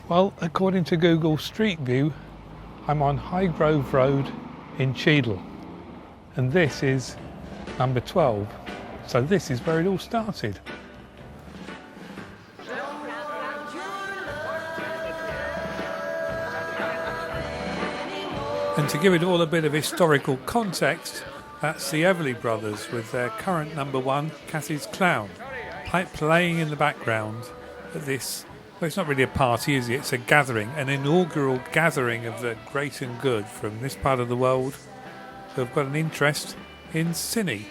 Well, according to Google Street View, I'm on Highgrove Road in Cheadle, and this is number 12. So this is where it all started. And to give it all a bit of historical context, that's the Everly Brothers with their current number one, Cathy's Clown, playing in the background at this, well, it's not really a party, is it? It's a gathering, an inaugural gathering of the great and good from this part of the world who have got an interest in cine.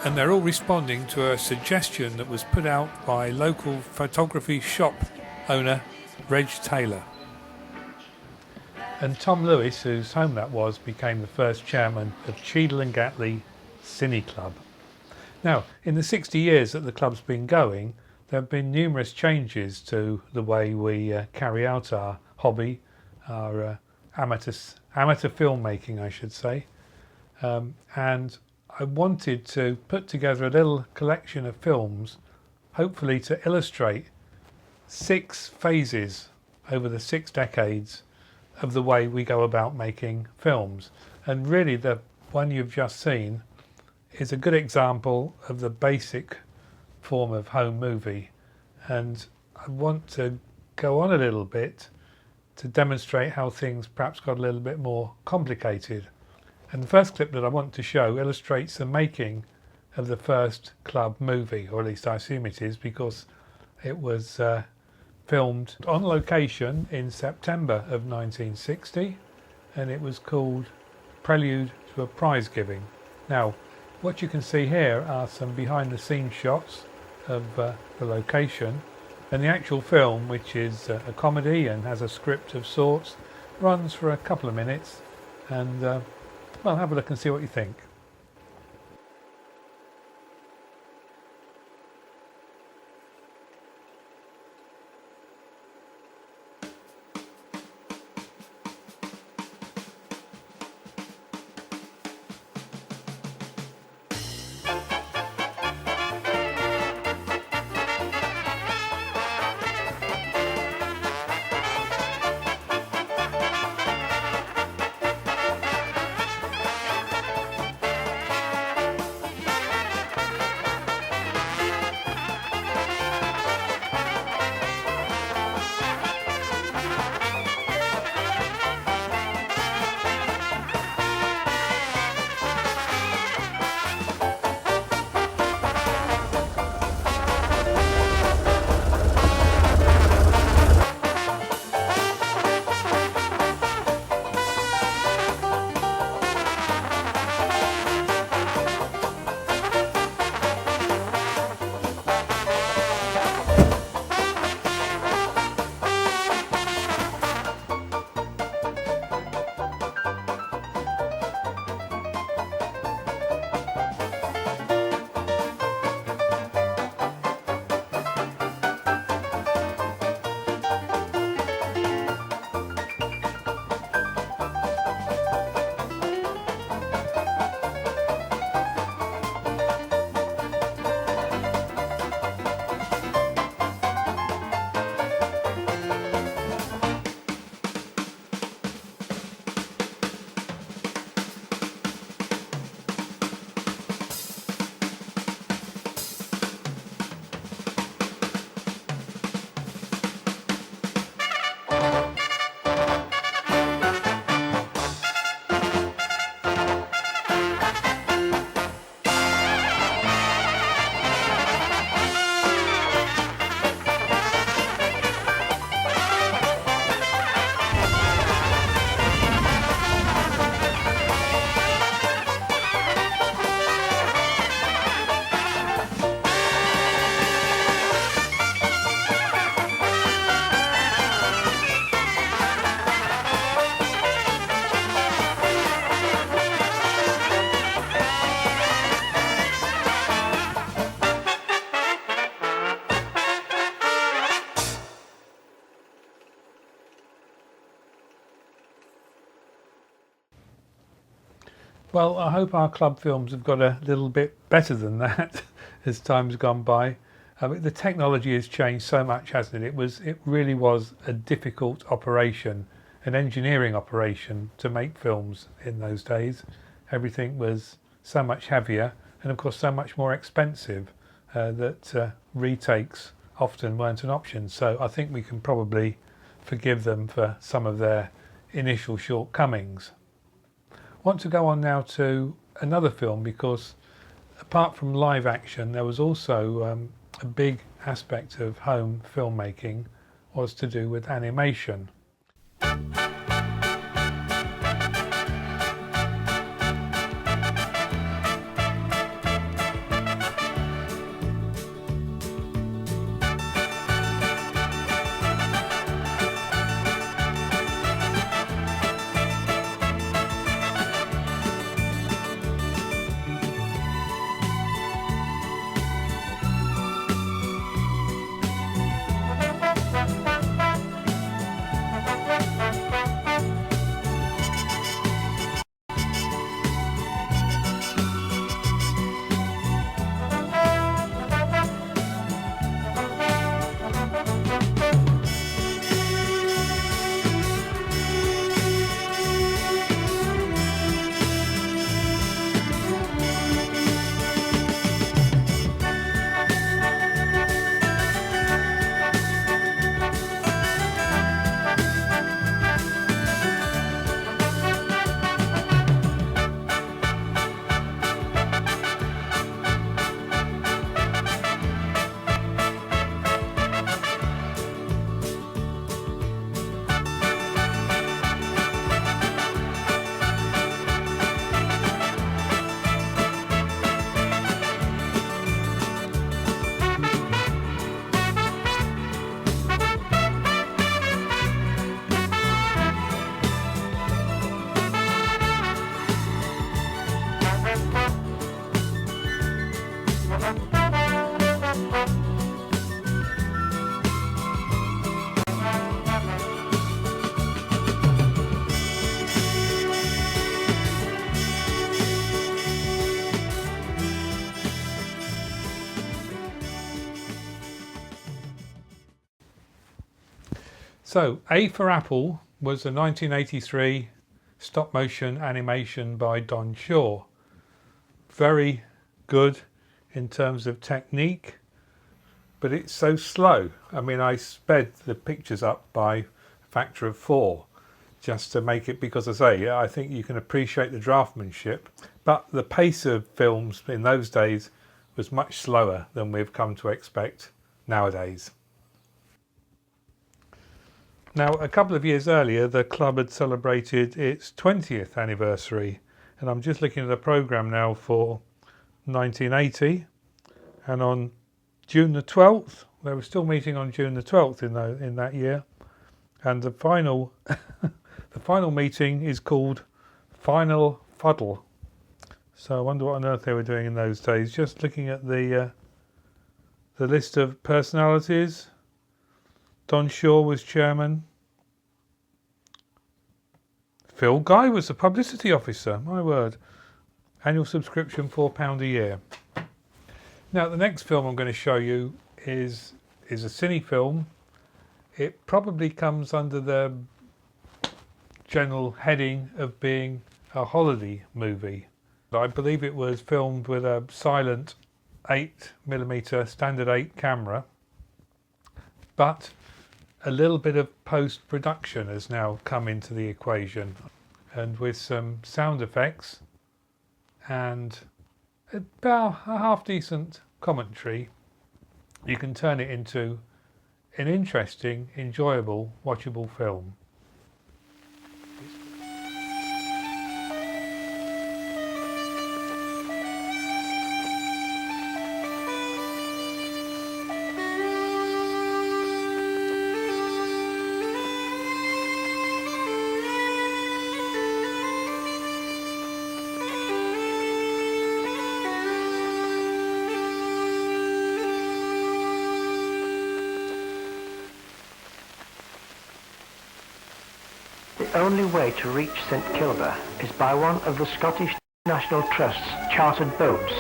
And they're all responding to a suggestion that was put out by local photography shop owner Reg Taylor. And Tom Lewis, whose home that was, became the first chairman of Cheadle and Gatley Cine Club. Now, in the 60 years that the club's been going, there have been numerous changes to the way we carry out our hobby, our amateur filmmaking, I should say. And I wanted to put together a little collection of films, hopefully to illustrate 6 phases over the 6 decades of the way we go about making films. And really the one you've just seen is a good example of the basic form of home movie, and I want to go on a little bit to demonstrate how things perhaps got a little bit more complicated. And the first clip that I want to show illustrates the making of the first club movie, or at least I assume it is, because it was filmed on location in September of 1960, and it was called Prelude to a Prize Giving. Now, what you can see here are some behind the scenes shots of the location, and the actual film, which is a comedy and has a script of sorts, runs for a couple of minutes, and well, have a look and see what you think. Well, I hope our club films have got a little bit better than that as time's gone by. The technology has changed so much, hasn't it? It really was a difficult operation, an engineering operation to make films in those days. Everything was so much heavier and of course so much more expensive that retakes often weren't an option. So I think we can probably forgive them for some of their initial shortcomings. I want to go on now to another film because apart from live action there was also a big aspect of home filmmaking was to do with animation. So A for Apple was a 1983 stop motion animation by Don Shaw. Very good in terms of technique, but it's so slow. I mean, I sped the pictures up by a factor of 4 just to make it, because I think you can appreciate the draftsmanship, but the pace of films in those days was much slower than we've come to expect nowadays. Now, a couple of years earlier, the club had celebrated its 20th anniversary, and I'm just looking at the programme now for 1980, and on June the 12th, they were still meeting on June the 12th in that year, and the final the final meeting is called Final Fuddle. So I wonder what on earth they were doing in those days. Just looking at the list of personalities. Don Shaw was chairman. Phil Guy was the publicity officer, my word. Annual subscription £4 a year. Now the next film I'm going to show you is a cine film. It probably comes under the general heading of being a holiday movie. I believe it was filmed with a silent 8mm standard 8 camera, but a little bit of post-production has now come into the equation, and with some sound effects and about a half-decent commentary, you can turn it into an interesting, enjoyable, watchable film. The only way to reach St Kilda is by one of the Scottish National Trust's chartered boats,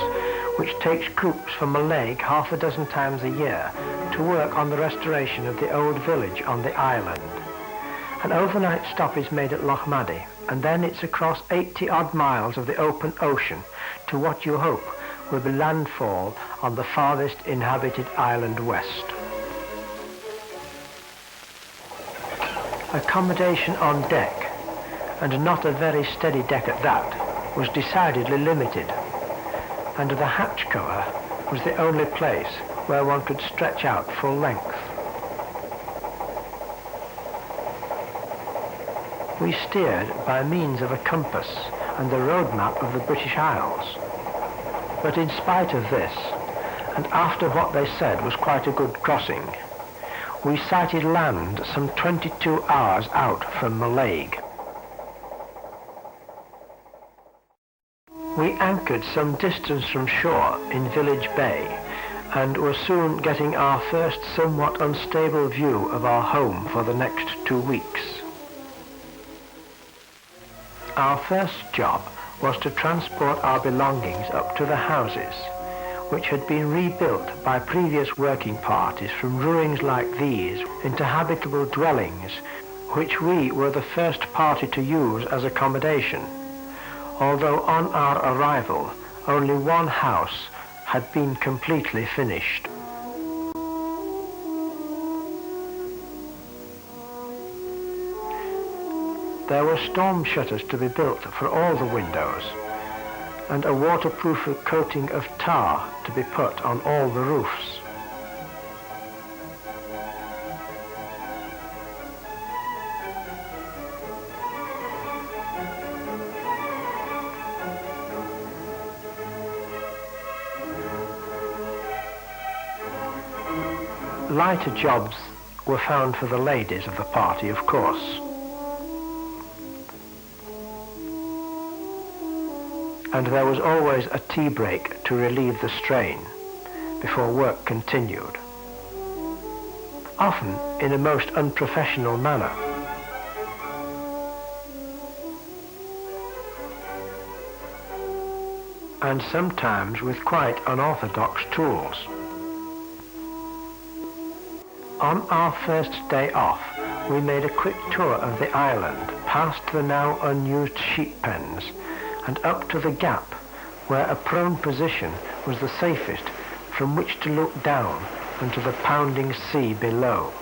which takes troops from Mallaig half a dozen times a year to work on the restoration of the old village on the island. An overnight stop is made at Lochmaddy, and then it's across 80-odd miles of the open ocean to what you hope will be landfall on the farthest inhabited island west. Accommodation on deck, and not a very steady deck at that, was decidedly limited, and the hatch cover was the only place where one could stretch out full length. We steered by means of a compass and the road map of the British Isles. But in spite of this, and after what they said was quite a good crossing, we sighted land some 22 hours out from Mallaig. We anchored some distance from shore in Village Bay and were soon getting our first somewhat unstable view of our home for the next 2 weeks. Our first job was to transport our belongings up to the houses, which had been rebuilt by previous working parties from ruins like these into habitable dwellings, which we were the first party to use as accommodation, although on our arrival only one house had been completely finished. There were storm shutters to be built for all the windows, and a waterproof coating of tar to be put on all the roofs. Lighter jobs were found for the ladies of the party, of course. And there was always a tea break to relieve the strain before work continued, often in a most unprofessional manner. And sometimes with quite unorthodox tools. On our first day off, we made a quick tour of the island, past the now unused sheep pens, and up to the gap, where a prone position was the safest from which to look down into the pounding sea below.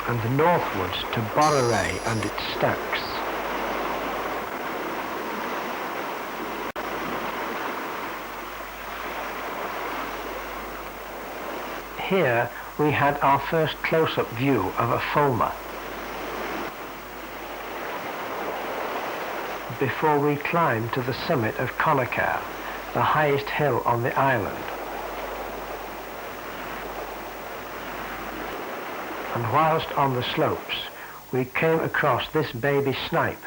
And northwards to Borroway and its stacks. Here we had our first close-up view of a fulmar before we climbed to the summit of Connacher, the highest hill on the island. And whilst on the slopes, we came across this baby snipe.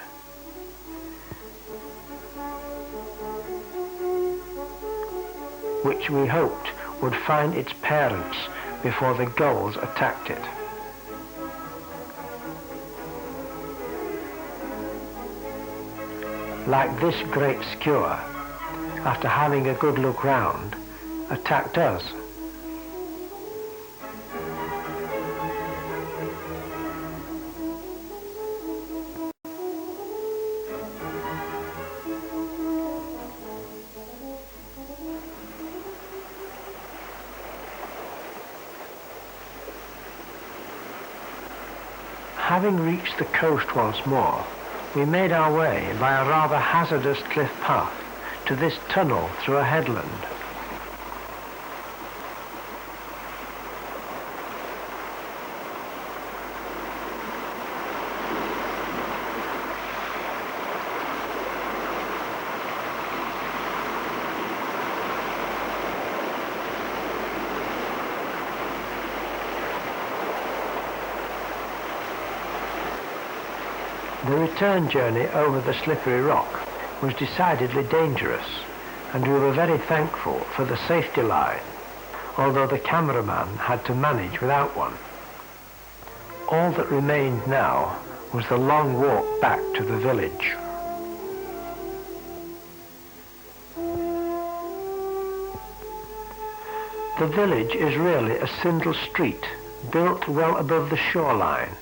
Which we hoped would find its parents before the gulls attacked it. Like this great skua, after having a good look round, attacked us. Having reached the coast once more, we made our way by a rather hazardous cliff path to this tunnel through a headland. The return journey over the slippery rock was decidedly dangerous, and we were very thankful for the safety line, although the cameraman had to manage without one. All that remained now was the long walk back to the village. The village is really a single street built well above the shoreline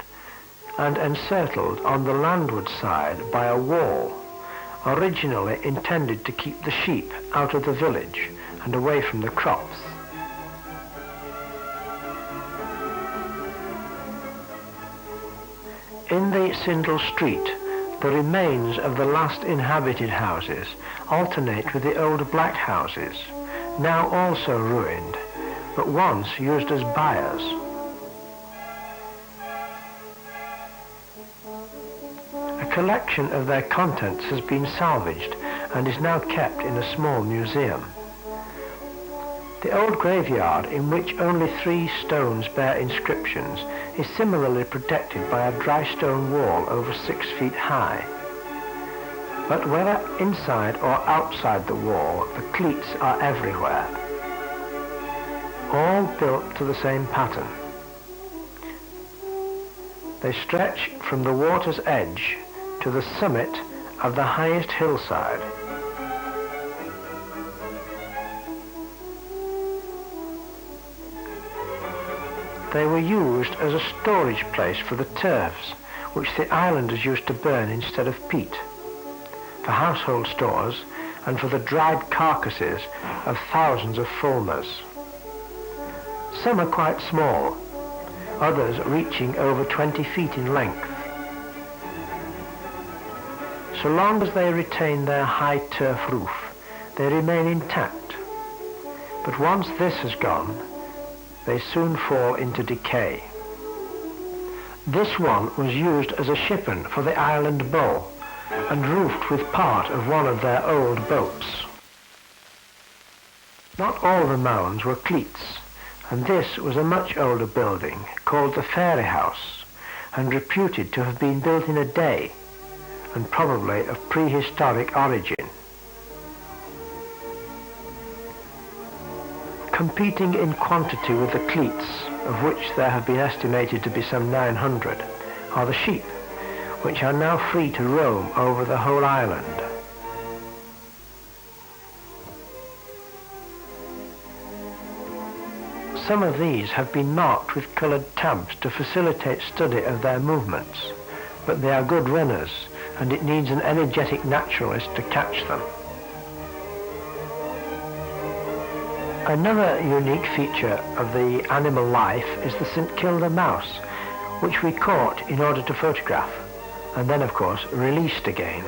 and encircled on the landward side by a wall, originally intended to keep the sheep out of the village and away from the crops. In the single street, the remains of the last inhabited houses alternate with the old black houses, now also ruined, but once used as byres. A collection of their contents has been salvaged and is now kept in a small museum. The old graveyard, in which only 3 stones bear inscriptions, is similarly protected by a dry stone wall over 6 feet high. But whether inside or outside the wall, the cleats are everywhere, all built to the same pattern. They stretch from the water's edge to the summit of the highest hillside. They were used as a storage place for the turfs, which the islanders used to burn instead of peat, for household stores, and for the dried carcasses of thousands of fulmars. Some are quite small, others reaching over 20 feet in length. So long as they retain their high turf roof, they remain intact. But once this has gone, they soon fall into decay. This one was used as a shippen for the island bull and roofed with part of one of their old boats. Not all the mounds were cleats, and this was a much older building called the Fairy House, and reputed to have been built in a day, and probably of prehistoric origin. Competing in quantity with the cleats, of which there have been estimated to be some 900, are the sheep, which are now free to roam over the whole island. Some of these have been marked with coloured tabs to facilitate study of their movements, but they are good runners, and it needs an energetic naturalist to catch them. Another unique feature of the animal life is the St Kilda mouse, which we caught in order to photograph, and then of course released again.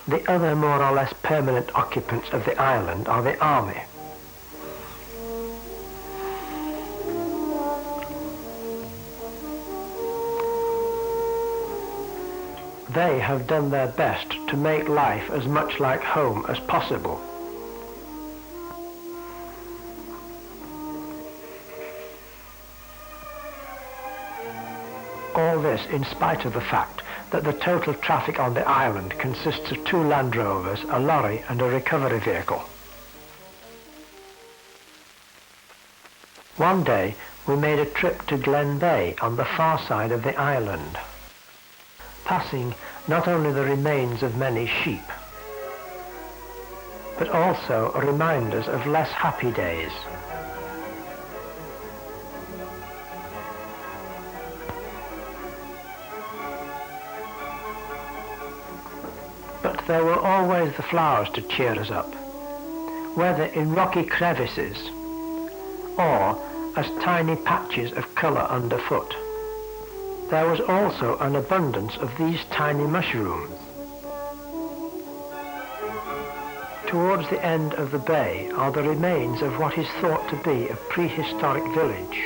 The other more or less permanent occupants of the island are the army. They have done their best to make life as much like home as possible. All this in spite of the fact that the total traffic on the island consists of 2 Land Rovers, a lorry and a recovery vehicle. One day we made a trip to Glen Bay on the far side of the island, passing not only the remains of many sheep, but also reminders of less happy days. But there were always the flowers to cheer us up, whether in rocky crevices or as tiny patches of colour underfoot. There was also an abundance of these tiny mushrooms. Towards the end of the bay are the remains of what is thought to be a prehistoric village,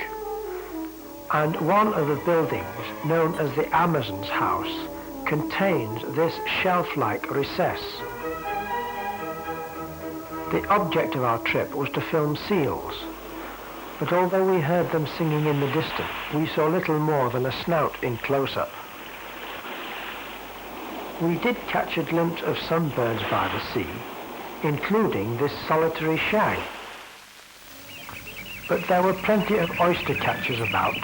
and one of the buildings, known as the Amazon's House, contains this shelf-like recess. The object of our trip was to film seals, but although we heard them singing in the distance, we saw little more than a snout in close-up. We did catch a glimpse of some birds by the sea, including this solitary shag. but there were plenty of oyster catchers about.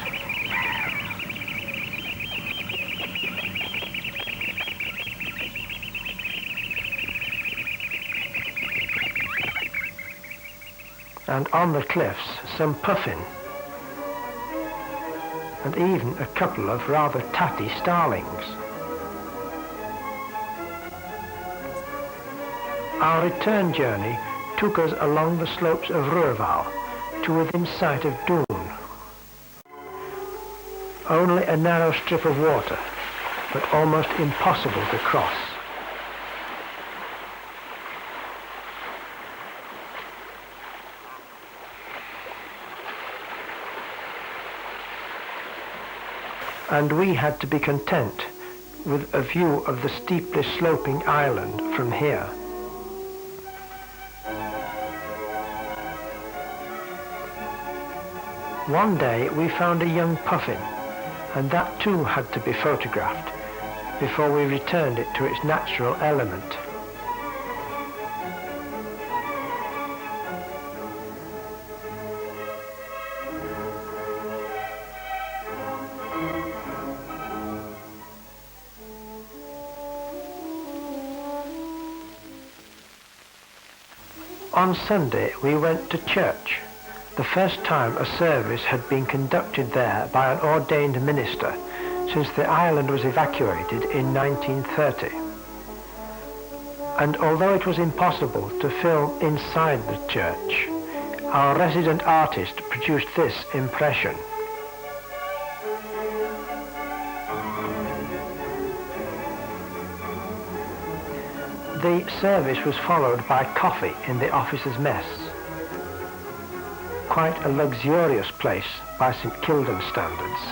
And on the cliffs some puffin, and even a couple of rather tatty starlings. Our return journey took us along the slopes of Ruhrval to within sight of Doon. Only a narrow strip of water, but almost impossible to cross. And we had to be content with a view of the steeply sloping island from here. One day we found a young puffin, and that too had to be photographed before we returned it to its natural element. On Sunday we went to church, the first time a service had been conducted there by an ordained minister since the island was evacuated in 1930. And although it was impossible to film inside the church, our resident artist produced this impression. The service was followed by coffee in the officers' mess. Quite a luxurious place by St Kildan standards.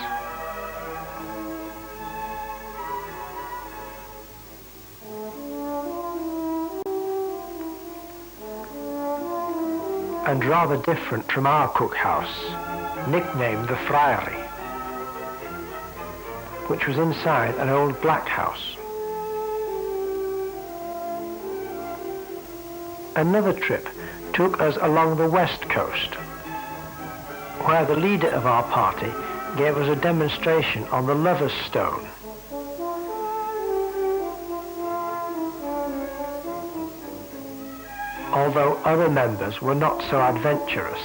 And rather different from our cookhouse, nicknamed the Friary, which was inside an old black house. Another trip took us along the west coast, where the leader of our party gave us a demonstration on the Lover's Stone. Although other members were not so adventurous.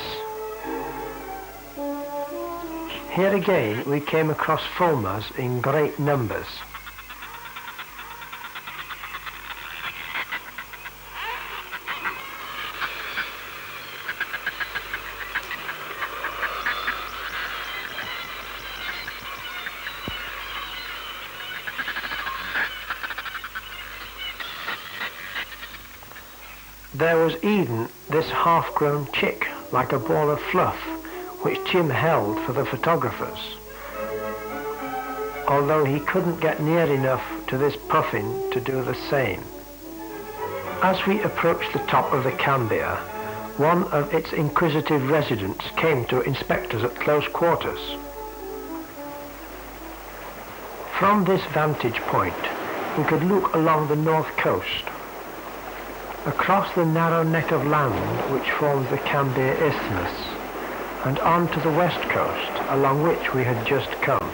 Here again we came across fulmars in great numbers. There was even this half-grown chick, like a ball of fluff, which Jim held for the photographers, although he couldn't get near enough to this puffin to do the same. As we approached the top of the Cambia, one of its inquisitive residents came to inspect us at close quarters. From this vantage point, we could look along the north coast, across the narrow neck of land which forms the Cambia Isthmus, and on to the west coast, along which we had just come.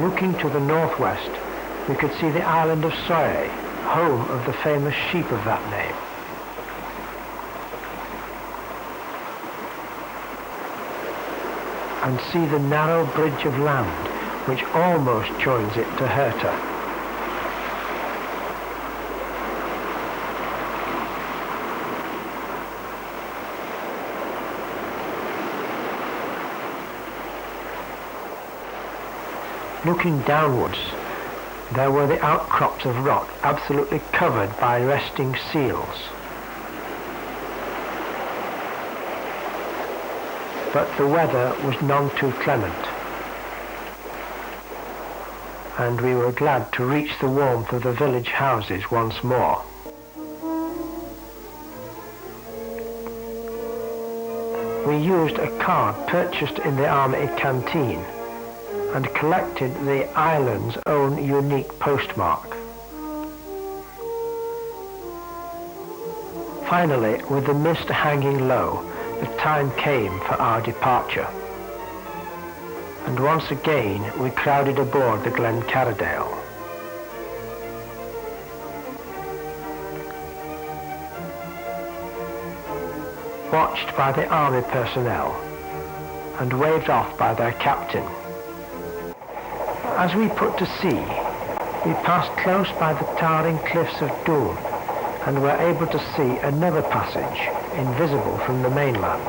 Looking to the northwest, we could see the island of Soye, home of the famous sheep of that name. And see the narrow bridge of land which almost joins it to Herta. Looking downwards, there were the outcrops of rock absolutely covered by resting seals. But the weather was none too clement, and we were glad to reach the warmth of the village houses once more. We used a card purchased in the army canteen and collected the island's own unique postmark. Finally, with the mist hanging low, the time came for our departure. And once again we crowded aboard the Glencaradale. Watched by the army personnel and waved off by their captain. As we put to sea, we passed close by the towering cliffs of Doon and were able to see another passage invisible from the mainland.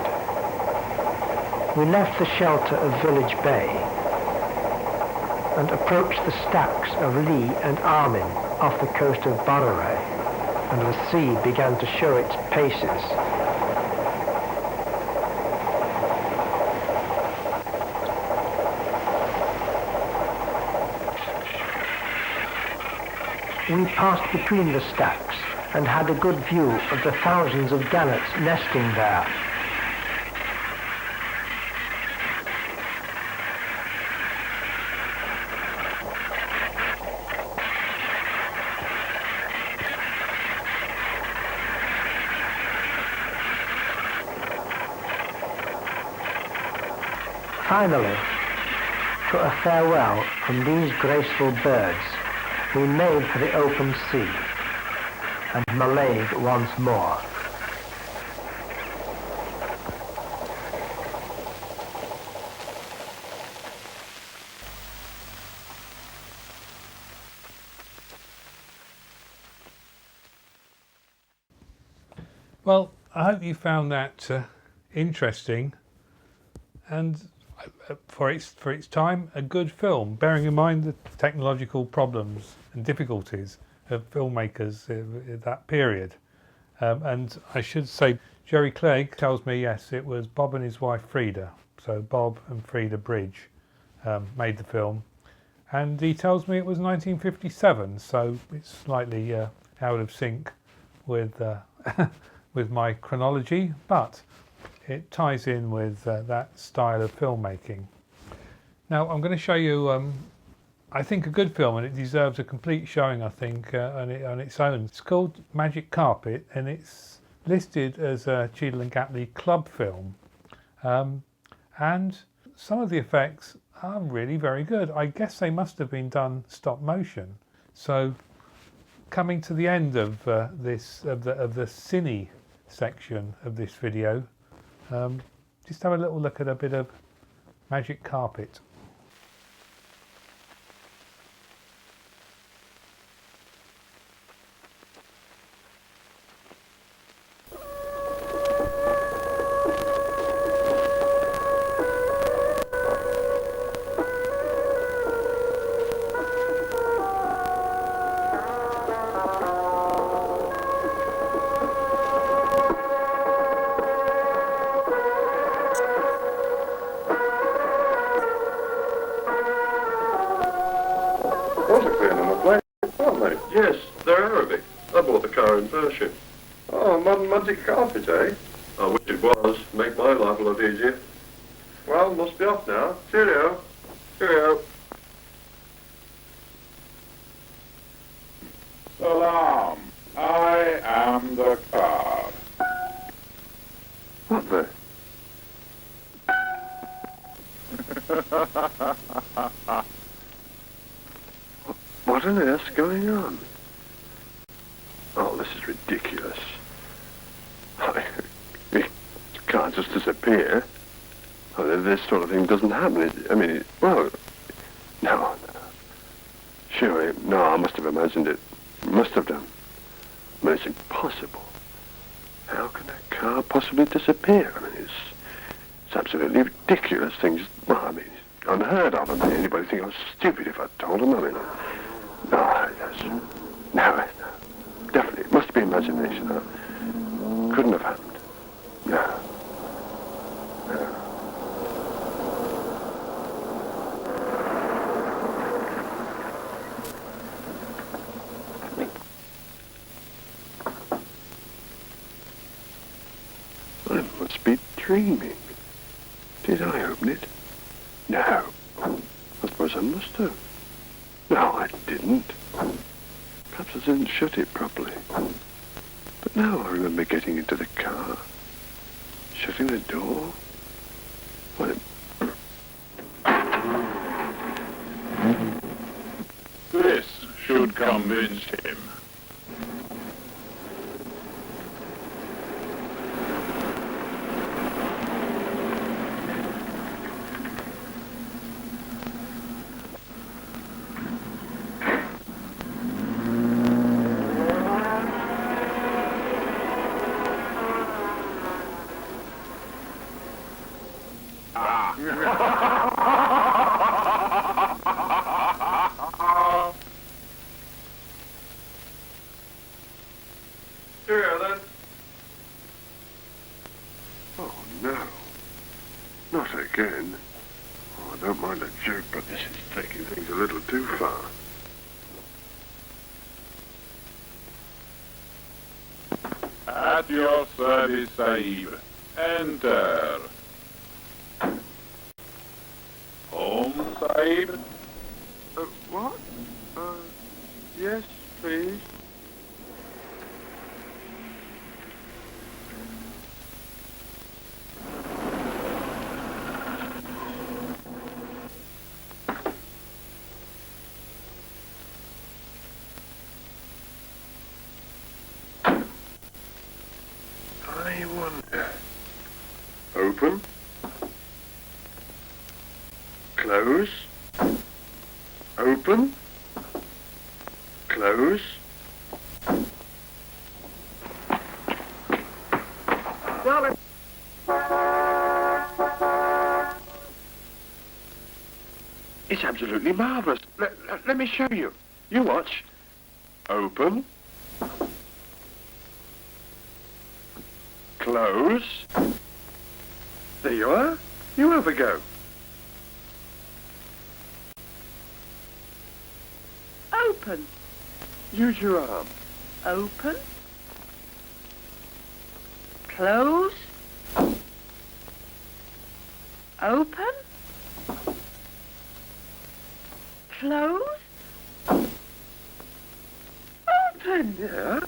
We left the shelter of Village Bay and approached the stacks of Lee and Armin off the coast of Borroway, and the sea began to show its paces. We passed between the stacks and had a good view of the thousands of gannets nesting there. Finally, to a farewell from these graceful birds, we made for the open sea and Malayed once more. Well, I hope you found that interesting and for its time a good film, bearing in mind the technological problems and difficulties of filmmakers in that period. And I should say, Jerry Clegg tells me, yes, it was Bob and his wife Frida. So Bob and Frida Bridge made the film. And he tells me it was 1957, so it's slightly out of sync with with my chronology, but it ties in with that style of filmmaking. Now I'm going to show you, I think, a good film, and it deserves a complete showing, I think, on its own. It's called Magic Carpet, and it's listed as a Cheadle and Gatley club film. And some of the effects are really very good. I guess they must have been done stop motion. So coming to the end of the cine section of this video, just have a little look at a bit of Magic Carpet. Yes, they're Arabic. I bought the car in Persia. Oh, modern magic carpet, eh? I wish it was. Make my life a lot easier. Well, must be off now. Cheerio. Cheerio. Salam. I am the car. What the? What on earth's going on? Oh, this is ridiculous. It can't just disappear. Oh, this sort of thing doesn't happen. Well, no. Surely, no, I must have imagined it. Must have done. I mean, it's impossible. How can a car possibly disappear? I mean, it's absolutely ridiculous. Things, well, I mean, unheard of. I mean, anybody think I was stupid if I told them? I mean, no, definitely, it must be imagination. Couldn't have happened. No. I must be dreaming. Did I open it? No. I suppose I must have. No, I didn't. Perhaps I didn't shut it properly. But now I remember getting into the car, shutting the door. Well, This should convince him. Here then. oh no. Not again. Oh, I don't mind a joke, but this is taking things a little too far. At your service, Sahib. Enter. Home, Sahib? What? Yes, please. I wonder. Open. Close. Open. Close. Darling. It's absolutely marvellous. Let me show you. You watch. Open. Close. There you are. You have a go. Open. Use your arm. Open. Close. Open. Close. Open. Yeah.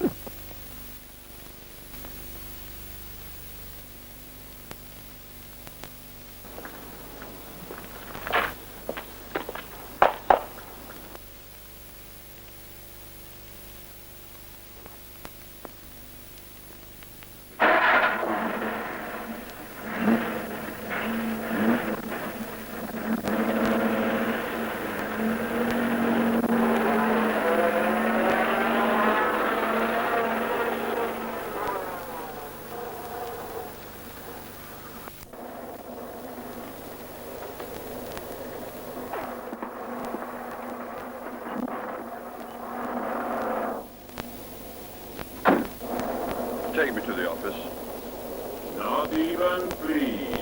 Take me to the office. Not even, please.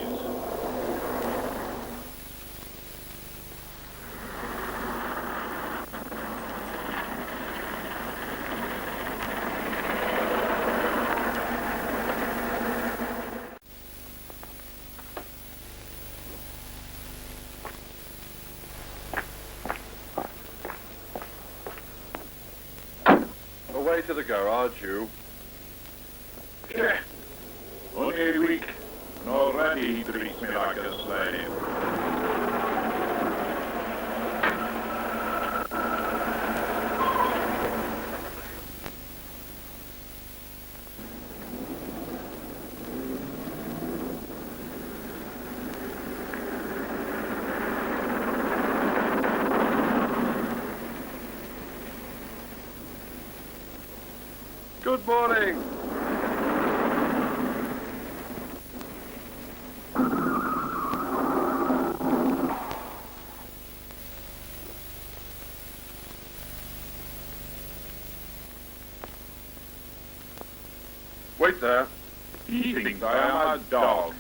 Away to the garage, you. Yeah. Only a week, and already he treats me like a slave. Good morning. Wait there. He thinks I am a dog.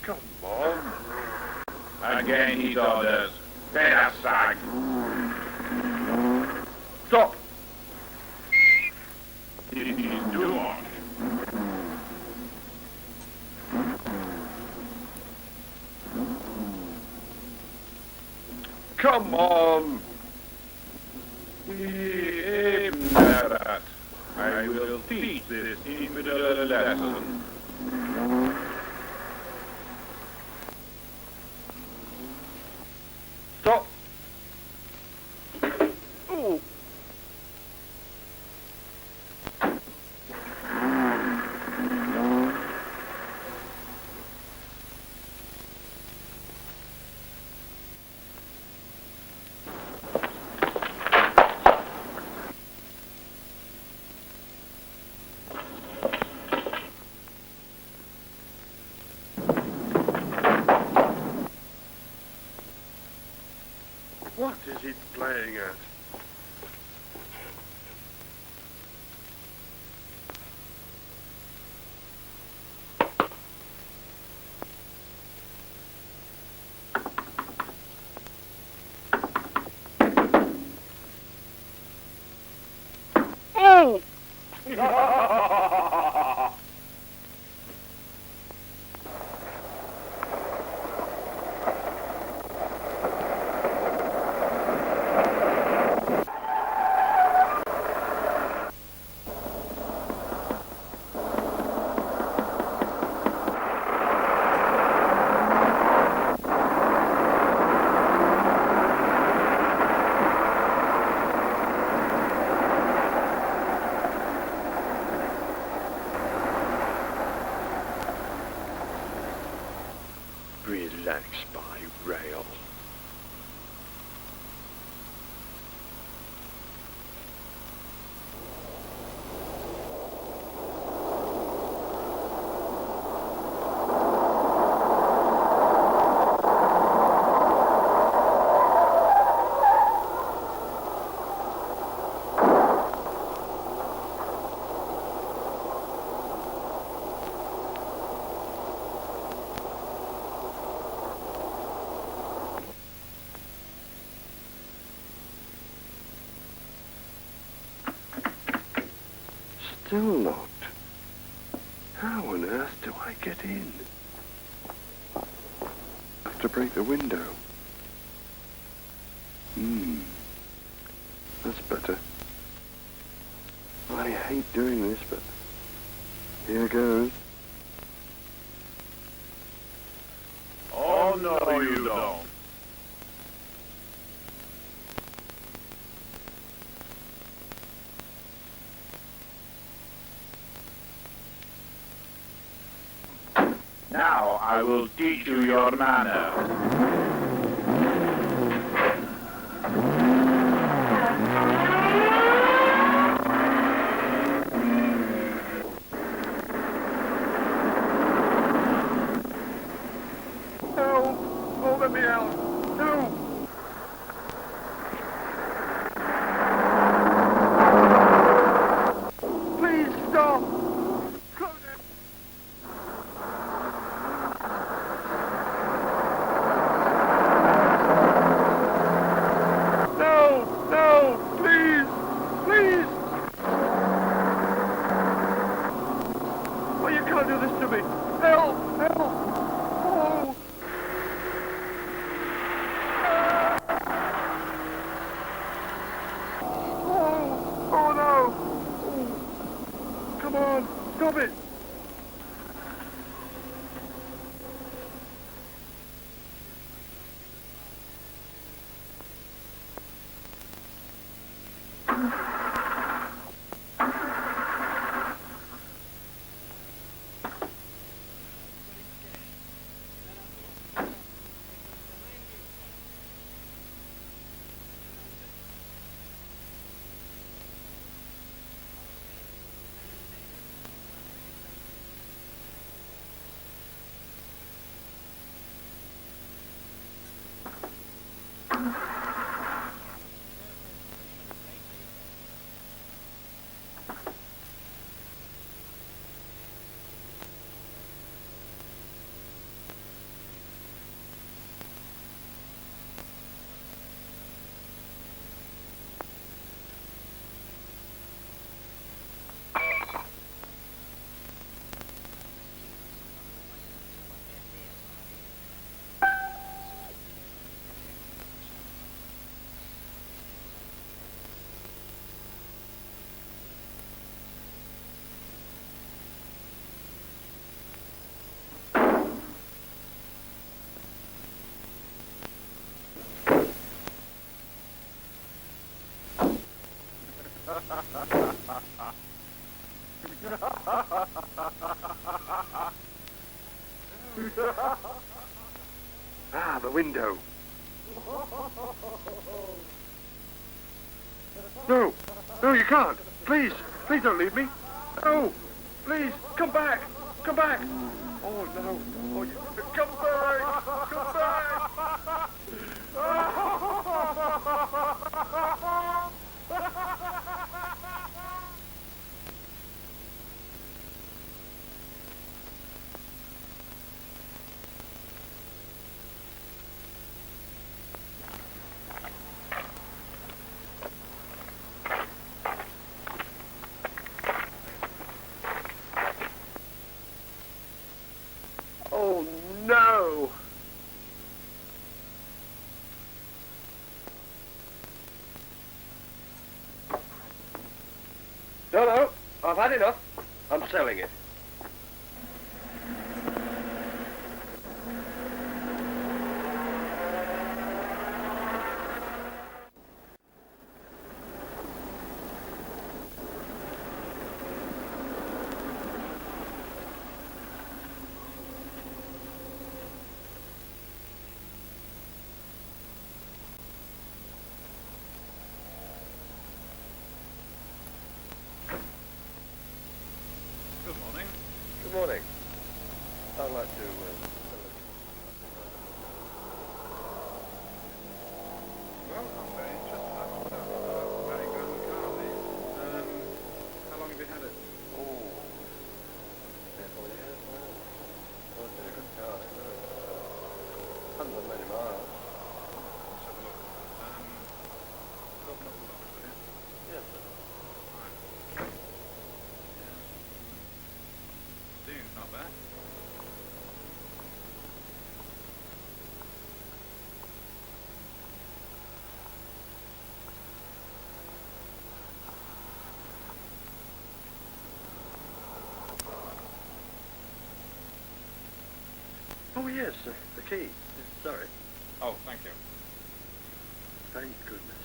Come on. Again he orders. Better sag. Stop. It is too much. Come on! That. I will teach this infidel a lesson. Stop! Ooh. What is he playing at? Oh! Relax by rail. Still locked. How on earth do I get in? Have to break the window. That's better. I hate doing this, but here goes. Oh, no, you don't. Now I will teach you your manners. Help! Oh, let me out! Help! Please stop! Close it! No! No! Please! Please! Oh, you can't do this to me! Help! Help! Oh! Oh! Oh no! Oh. Come on! Stop it! Ah, the window. No, no, you can't. Please, please don't leave me. No, please, come back, come back. Oh no, oh, come back, come back. Oh no! No, no, I've had enough. I'm selling it. Good morning. Good morning. I'd like to. Well, I'm very interested. That's a very grand car, these. How long have you had it? Oh. Careful, yes. Oh, it's been a good car, isn't it? Hasn't done many miles. Let's have a look. Open up the box, will you? Yes, sir. Right. Yeah. Steering's not bad. Oh, yes, the key. Sorry. Oh, thank you. Thank goodness.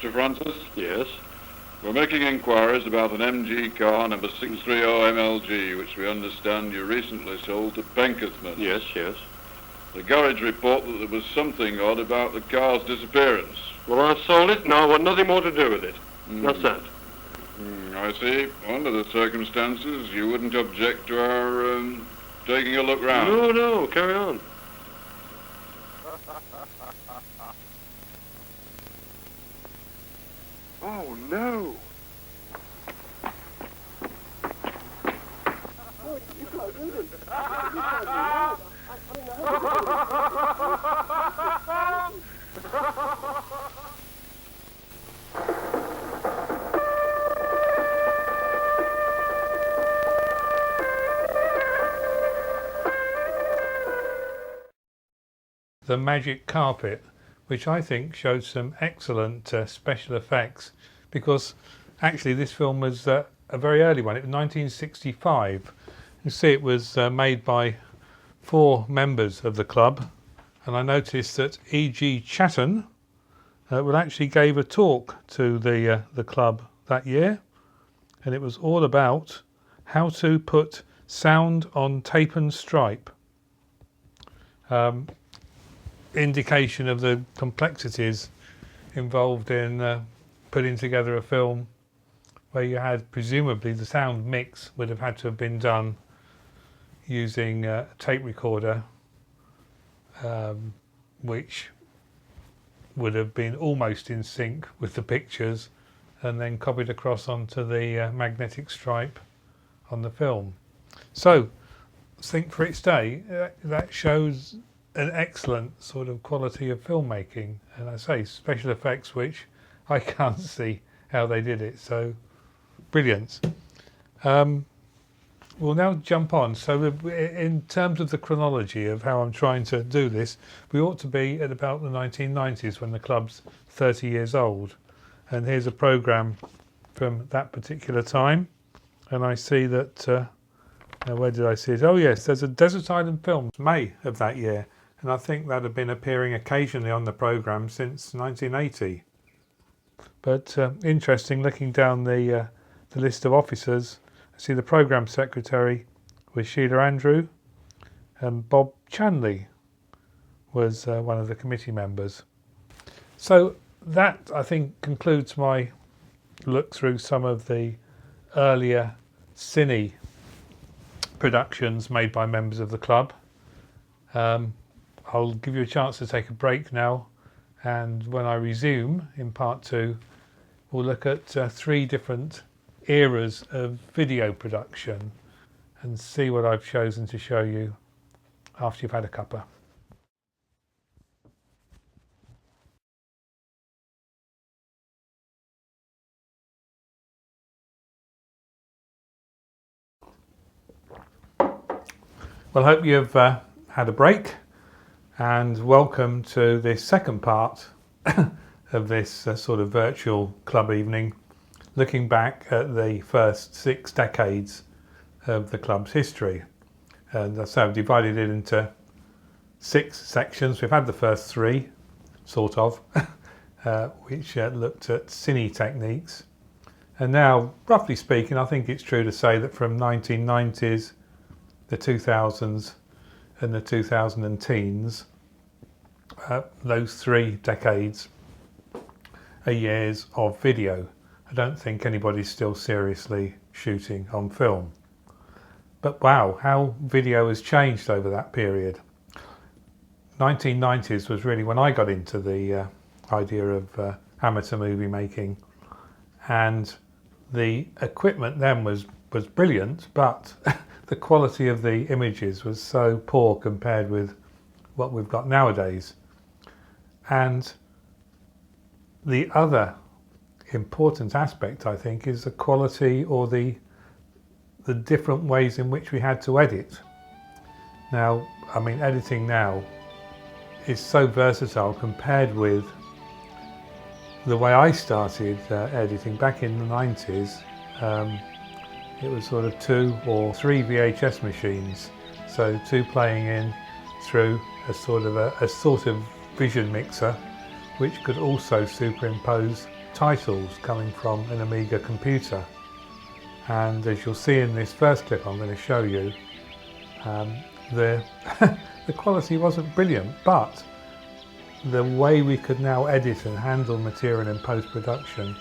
Mr. Francis? Yes. We're making inquiries about an MG car number 630MLG, which we understand you recently sold to Penkethman. Yes, yes. The garage report that there was something odd about the car's disappearance. Well, I sold it, and I want nothing more to do with it. That's that. I see. Under the circumstances, you wouldn't object to our taking a look round. No, no, carry on. Oh, no. The magic carpet, which I think showed some excellent special effects, because actually this film was a very early one. It was 1965. You see, it was made by 4 members of the club, and I noticed that E.G. Chatton actually gave a talk to the club that year, and it was all about how to put sound on tape and stripe. Indication of the complexities involved in putting together a film where you had, presumably, the sound mix would have had to have been done using a tape recorder, which would have been almost in sync with the pictures and then copied across onto the magnetic stripe on the film. So, I think for its day, that shows an excellent sort of quality of filmmaking, and I say special effects which I can't see how they did it, so brilliant. We'll now jump on. So in terms of the chronology of how I'm trying to do this, we ought to be at about the 1990s when the club's 30 years old, and here's a programme from that particular time, and I see that now where did I see it? Oh yes, there's a Desert Island Films, May of that year, and I think that had been appearing occasionally on the programme since 1980. But interesting, looking down the list of officers, I see the programme secretary was Sheila Andrew, and Bob Chanley was one of the committee members. So that, I think, concludes my look through some of the earlier cine productions made by members of the club. I'll give you a chance to take a break now, and when I resume in part 2, we'll look at 3 different eras of video production and see what I've chosen to show you after you've had a cuppa. Well, I hope you've had a break, and welcome to this second part of this sort of virtual club evening, looking back at the first 6 decades of the club's history. And so I've divided it into 6 sections. We've had the first 3, sort of, which looked at cine techniques. And now, roughly speaking, I think it's true to say that from 1990s, the 2000s and the 2010s, those 3 decades are years of video. I don't think anybody's still seriously shooting on film. But wow, how video has changed over that period. 1990s was really when I got into the idea of amateur movie making, and the equipment then was brilliant, but the quality of the images was so poor compared with what we've got nowadays. And the other important aspect, I think, is the quality or the different ways in which we had to edit. Now, I mean, editing now is so versatile compared with the way I started editing back in the 90s. It was sort of 2 or 3 VHS machines, so 2 playing in through a sort of vision mixer, which could also superimpose titles coming from an Amiga computer. And as you'll see in this first clip I'm going to show you, the quality wasn't brilliant, but the way we could now edit and handle material in post-production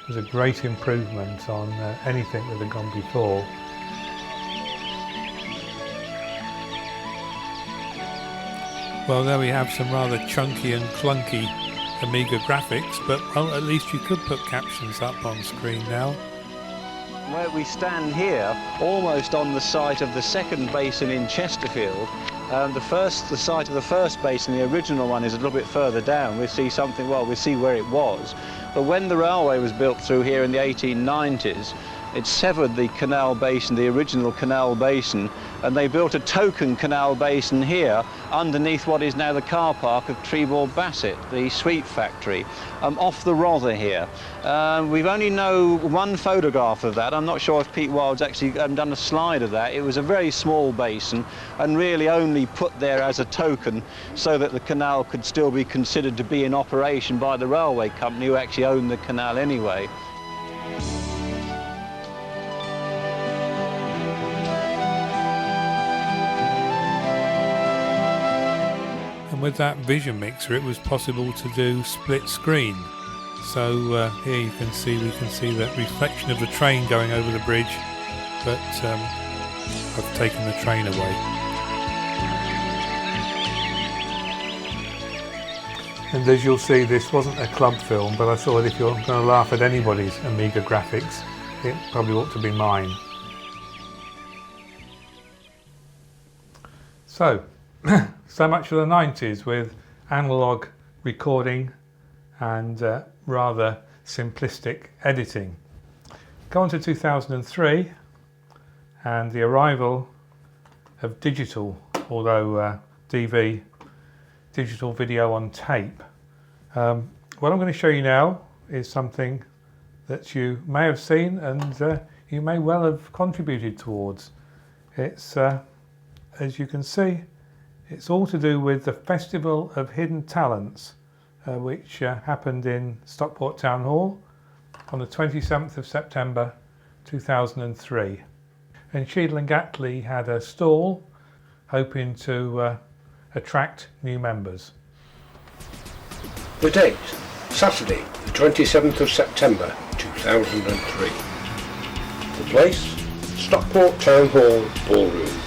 was a great improvement on anything that had gone before. Well, there we have some rather chunky and clunky Amiga graphics, but well, at least you could put captions up on screen now. Where we stand here, almost on the site of the second basin in Chesterfield, the site of the first basin, the original one, is a little bit further down. We see something, well, we see where it was. But when the railway was built through here in the 1890s, it severed the canal basin, the original canal basin, and they built a token canal basin here underneath what is now the car park of Trebor Bassett, the sweet factory, off the Rother here. We've only know 1 photograph of that. I'm not sure if Pete Wild's actually done a slide of that. It was a very small basin and really only put there as a token so that the canal could still be considered to be in operation by the railway company, who actually owned the canal anyway. with that vision mixer it was possible to do split screen. So here we can see the reflection of the train going over the bridge, but I've taken the train away. And as you'll see, this wasn't a club film, but I thought if you're going to laugh at anybody's Amiga graphics, it probably ought to be mine. So much for the 90s with analogue recording and rather simplistic editing. Go on to 2003 and the arrival of digital, although digital video on tape. What I'm going to show you now is something that you may have seen and you may well have contributed towards. It's, as you can see, it's all to do with the Festival of Hidden Talents, which happened in Stockport Town Hall on the 27th of September 2003. And Cheadle and Gatley had a stall hoping to attract new members. The date, Saturday, the 27th of September 2003. The place, Stockport Town Hall Ballroom,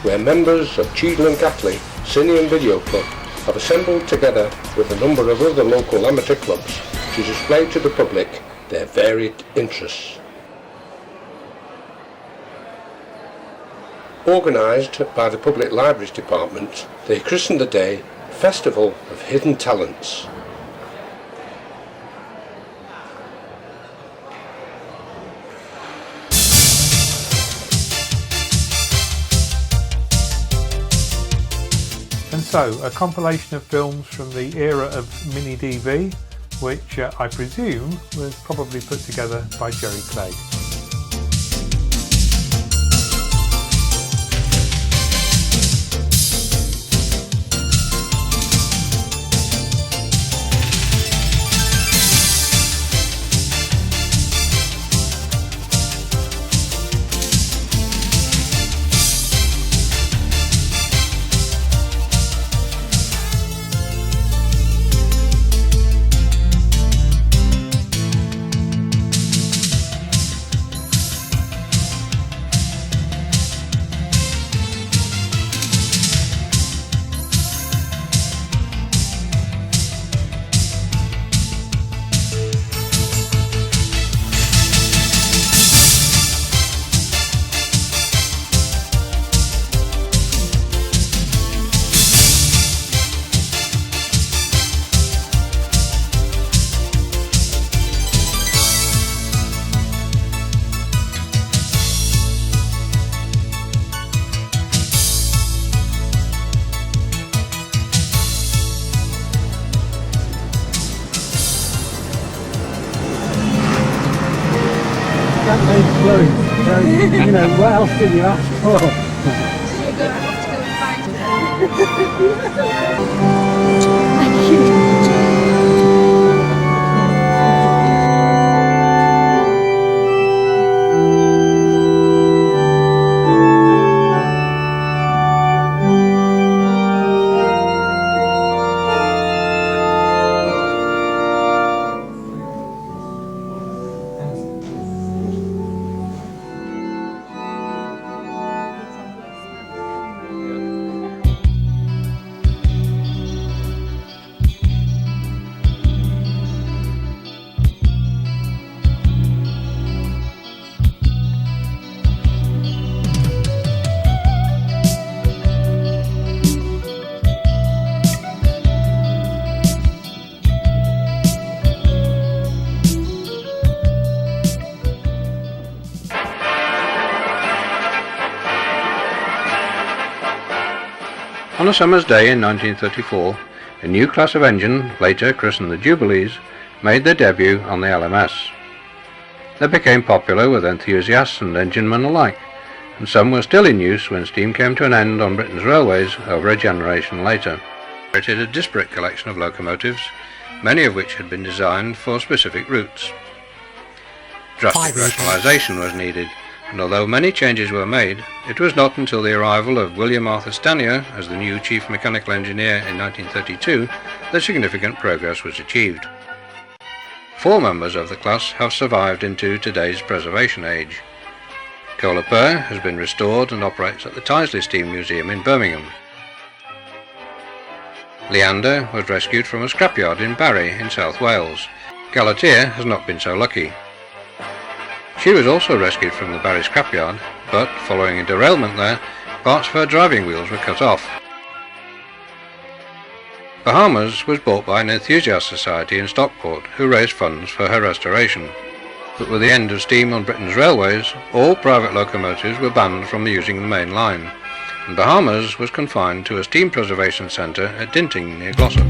where members of Cheadle and Gatley Cine and Video Club have assembled together with a number of other local amateur clubs to display to the public their varied interests. Organised by the Public Libraries Department, they christened the day Festival of Hidden Talents. And so, a compilation of films from the era of Mini DV, which I presume was probably put together by Jerry Clegg. You know, what else did you ask for? You're going to have to go and find her. Thank you. On a summer's day in 1934, a new class of engine, later christened the Jubilees, made their debut on the LMS. They became popular with enthusiasts and enginemen alike, and some were still in use when steam came to an end on Britain's railways over a generation later. It had a disparate collection of locomotives, many of which had been designed for specific routes. Drastic rationalisation was needed, and although many changes were made, it was not until the arrival of William Arthur Stanier as the new Chief Mechanical Engineer in 1932 that significant progress was achieved. 4 members of the class have survived into today's preservation age. Cola Per has been restored and operates at the Tyseley Steam Museum in Birmingham. Leander was rescued from a scrapyard in Barry in South Wales. Galatea has not been so lucky. She was also rescued from the Barry scrapyard, but following a derailment there, parts of her driving wheels were cut off. Bahamas was bought by an enthusiast society in Stockport who raised funds for her restoration. But with the end of steam on Britain's railways, all private locomotives were banned from using the main line, and Bahamas was confined to a steam preservation centre at Dinting near Gloucester.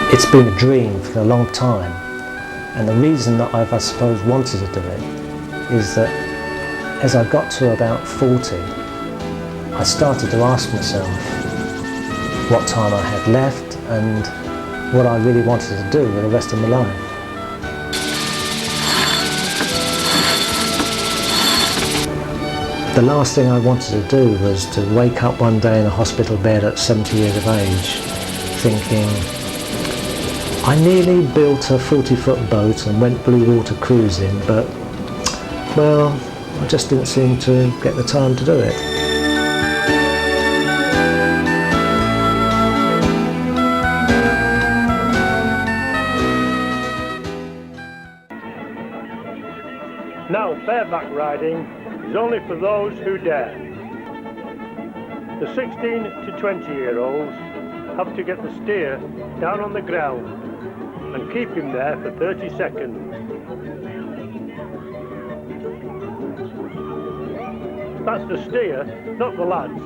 It's been a dream for a long time, and the reason that I've, I suppose, wanted to do it is that as I got to about 40, I started to ask myself what time I had left and what I really wanted to do with the rest of my life. The last thing I wanted to do was to wake up one day in a hospital bed at 70 years of age thinking, I nearly built a 40-foot boat and went blue water cruising, but, well, I just didn't seem to get the time to do it. Now, bareback riding is only for those who dare. The 16 to 20-year-olds have to get the steer down on the ground and keep him there for 30 seconds. That's the steer, not the lads.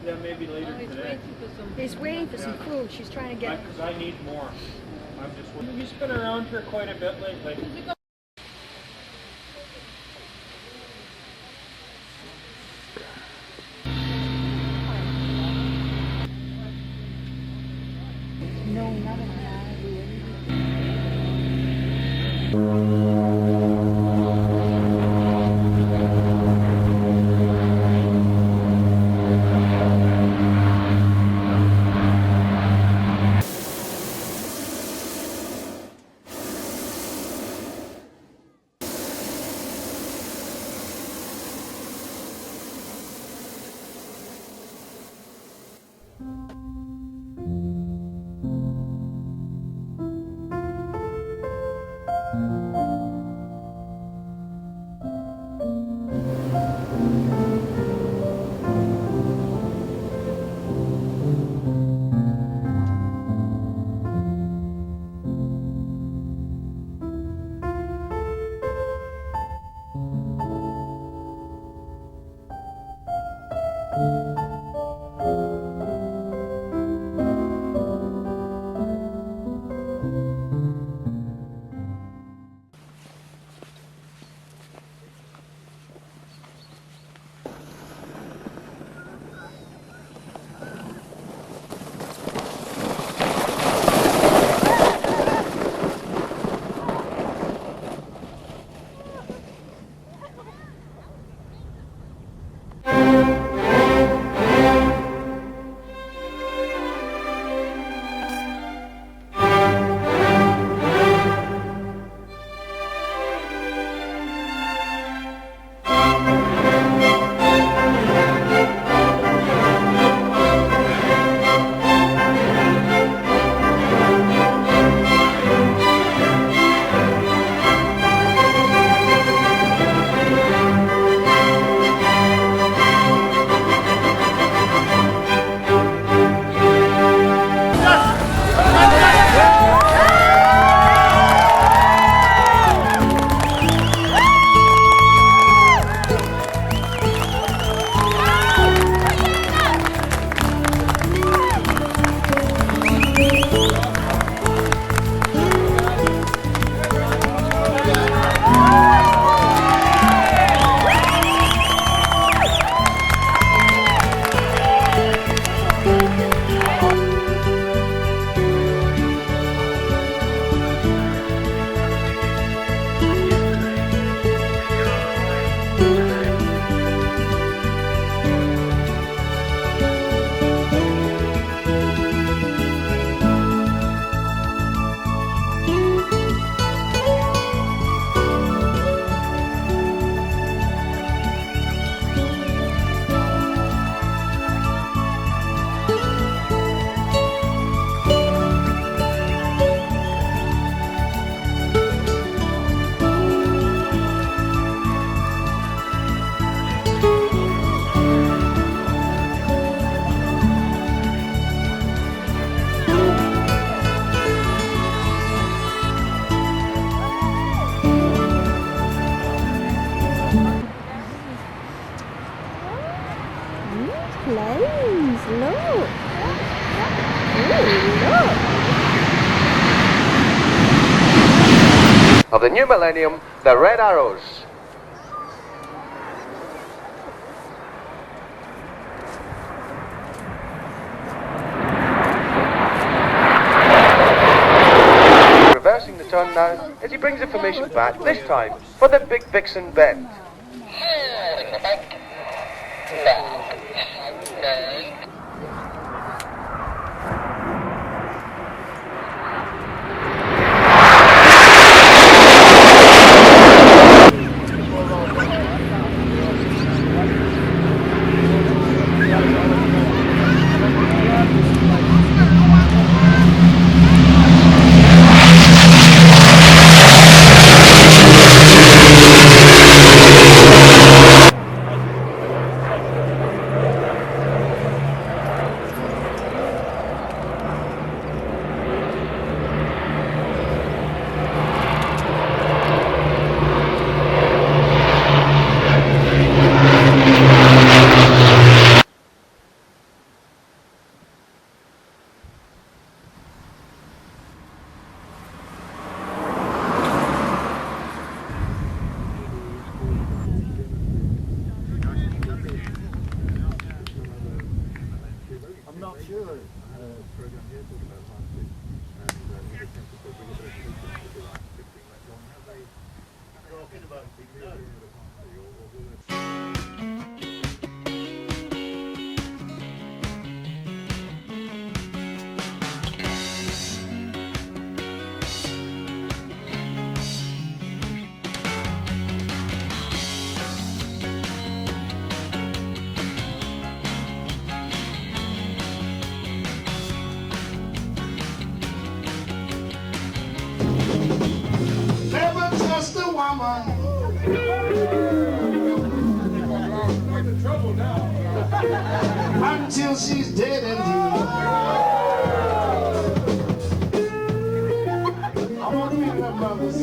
Yeah, maybe later today. He's waiting for some food. She's trying to get... Because I need more. I'm just... You've been around here quite a bit lately. No, not in planes, look. Ooh, look. Of the new millennium, the Red Arrows. Reversing the turn now as he brings the formation back, this time for the Big Vixen bend. Never trust a woman until she's dead indeed. I want to hear that, brothers.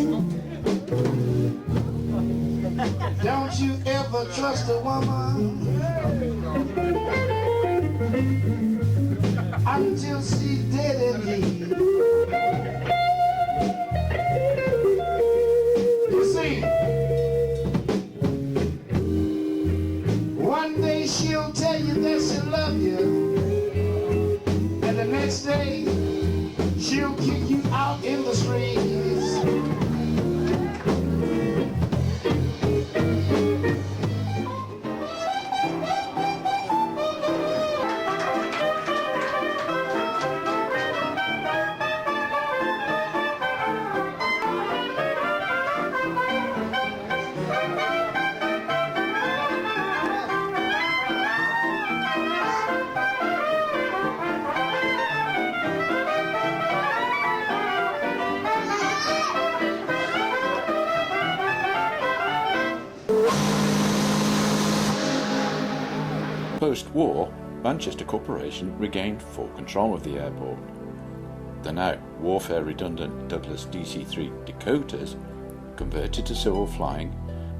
Don't you ever trust a woman until she's dead indeed. You see, one day she'll tell you that she loves you, and the next day she'll kick you out in the streets. Post-war, Manchester Corporation regained full control of the airport. The now warfare-redundant Douglas DC-3 Dakotas converted to civil flying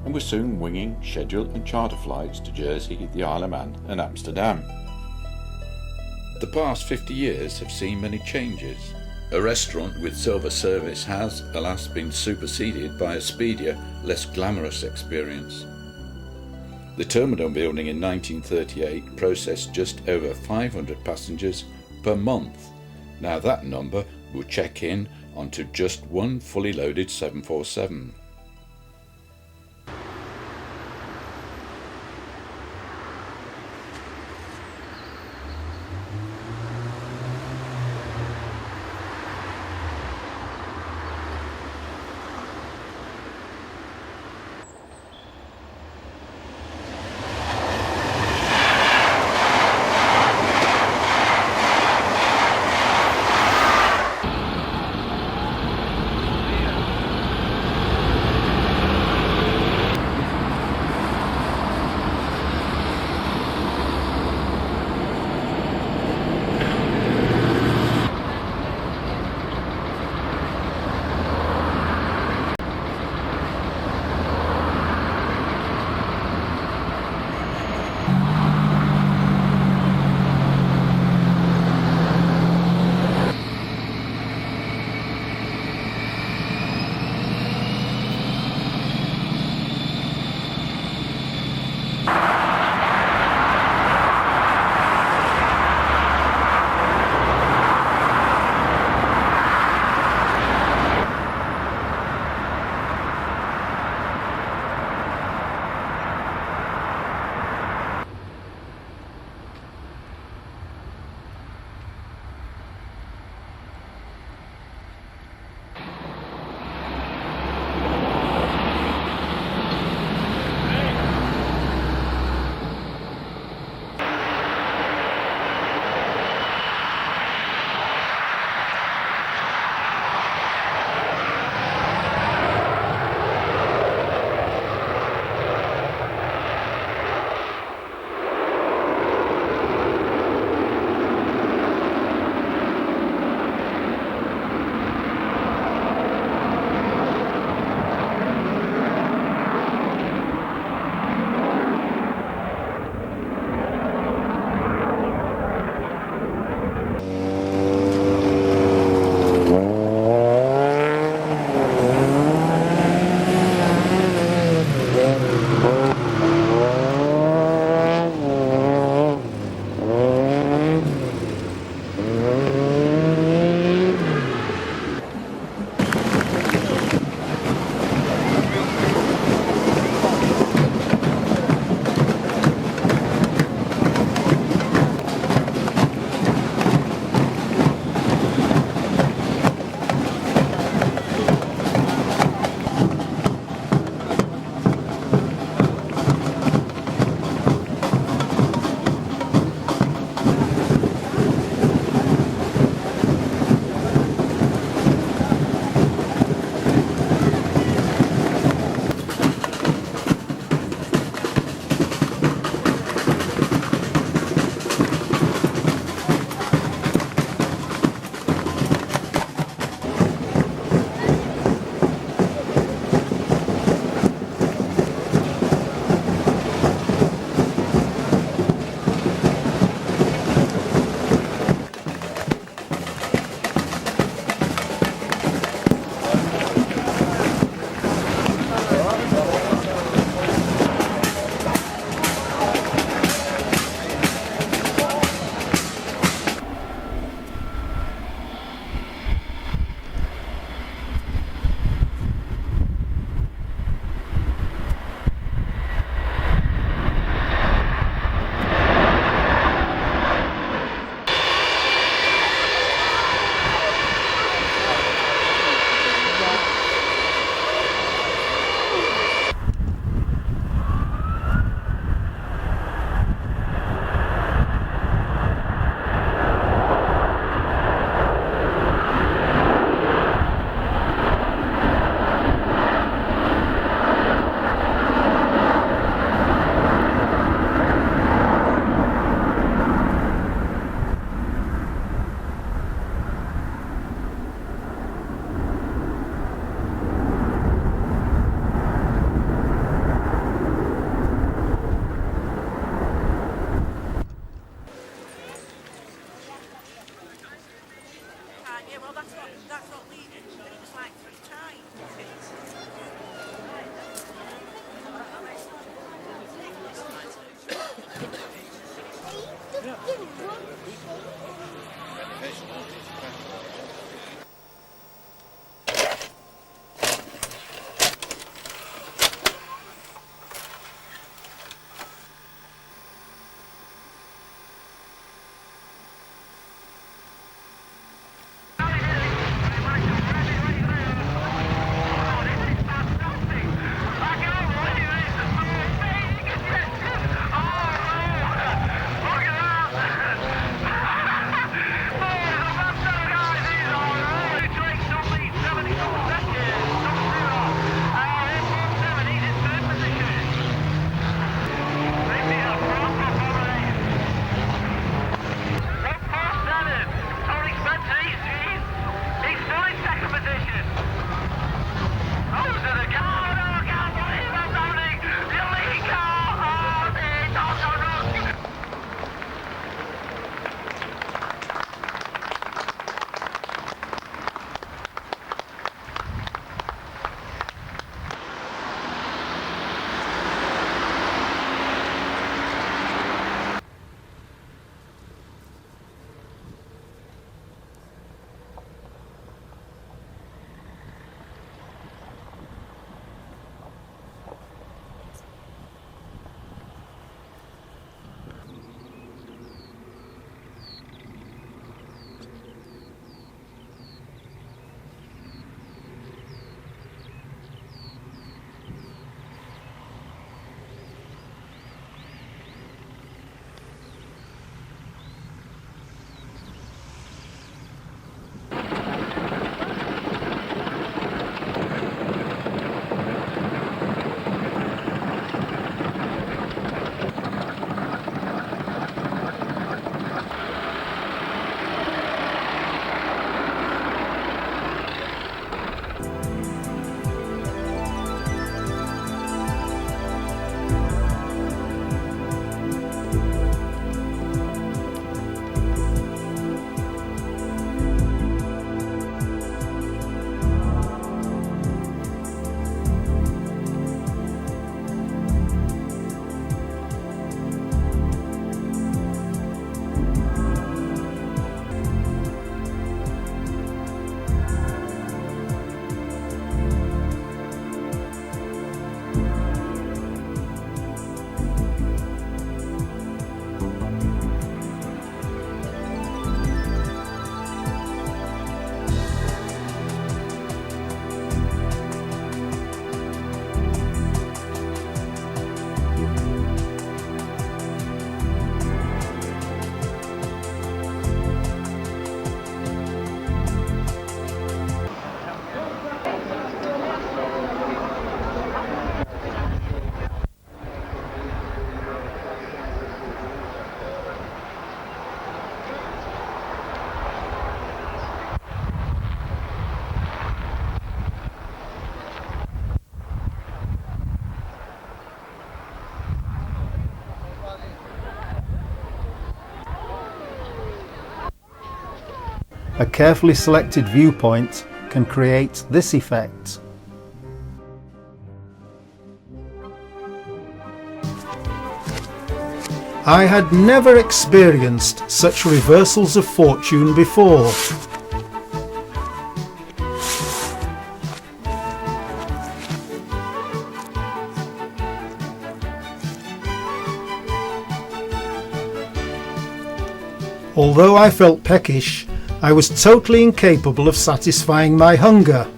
and were soon winging scheduled and charter flights to Jersey, the Isle of Man and Amsterdam. The past 50 years have seen many changes. A restaurant with silver service has, alas, been superseded by a speedier, less glamorous experience. The terminal building in 1938 processed just over 500 passengers per month. Now that number will check in onto just one fully loaded 747. A carefully selected viewpoint can create this effect. I had never experienced such reversals of fortune before. Although I felt peckish, I was totally incapable of satisfying my hunger.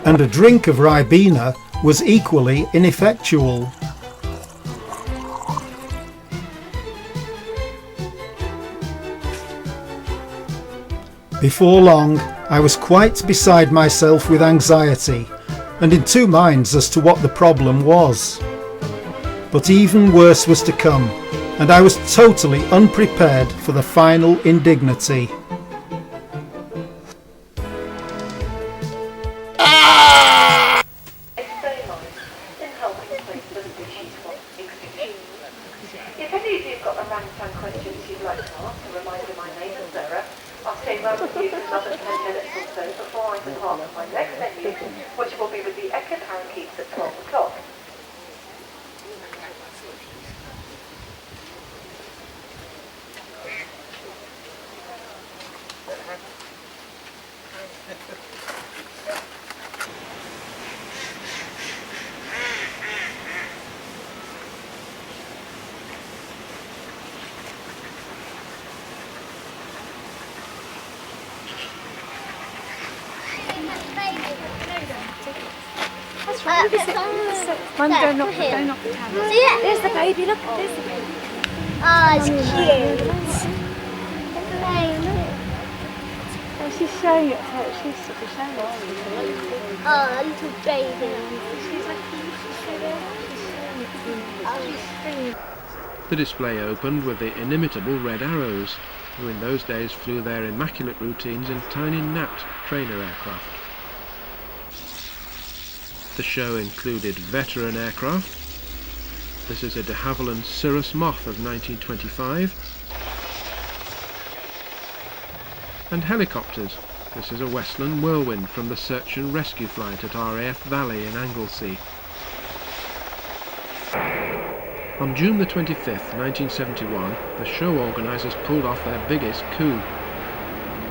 And a drink of Ribena was equally ineffectual. Before long, I was quite beside myself with anxiety, and in two minds as to what the problem was. But even worse was to come, and I was totally unprepared for the final indignity. If any of you've got orangutan questions you'd like to ask, a reminder my name is Sarah. I'll stay well with you for another 10 minutes or so before I depart for my next venue, which will be with the Echo Parakeets at 12 o'clock. Mum, don't knock the camera. See it? There's the baby, look, there's the baby. Oh, it's cute. Oh, she's showing it to her. She's showing it. Oh, a little baby. She's like, The display opened with the inimitable Red Arrows, who in those days flew their immaculate routines in tiny Nat trainer aircraft. The show included veteran aircraft. This is a de Havilland Cirrus Moth of 1925. And helicopters. This is a Westland Whirlwind from the search and rescue flight at RAF Valley in Anglesey. On June the 25th, 1971, the show organisers pulled off their biggest coup.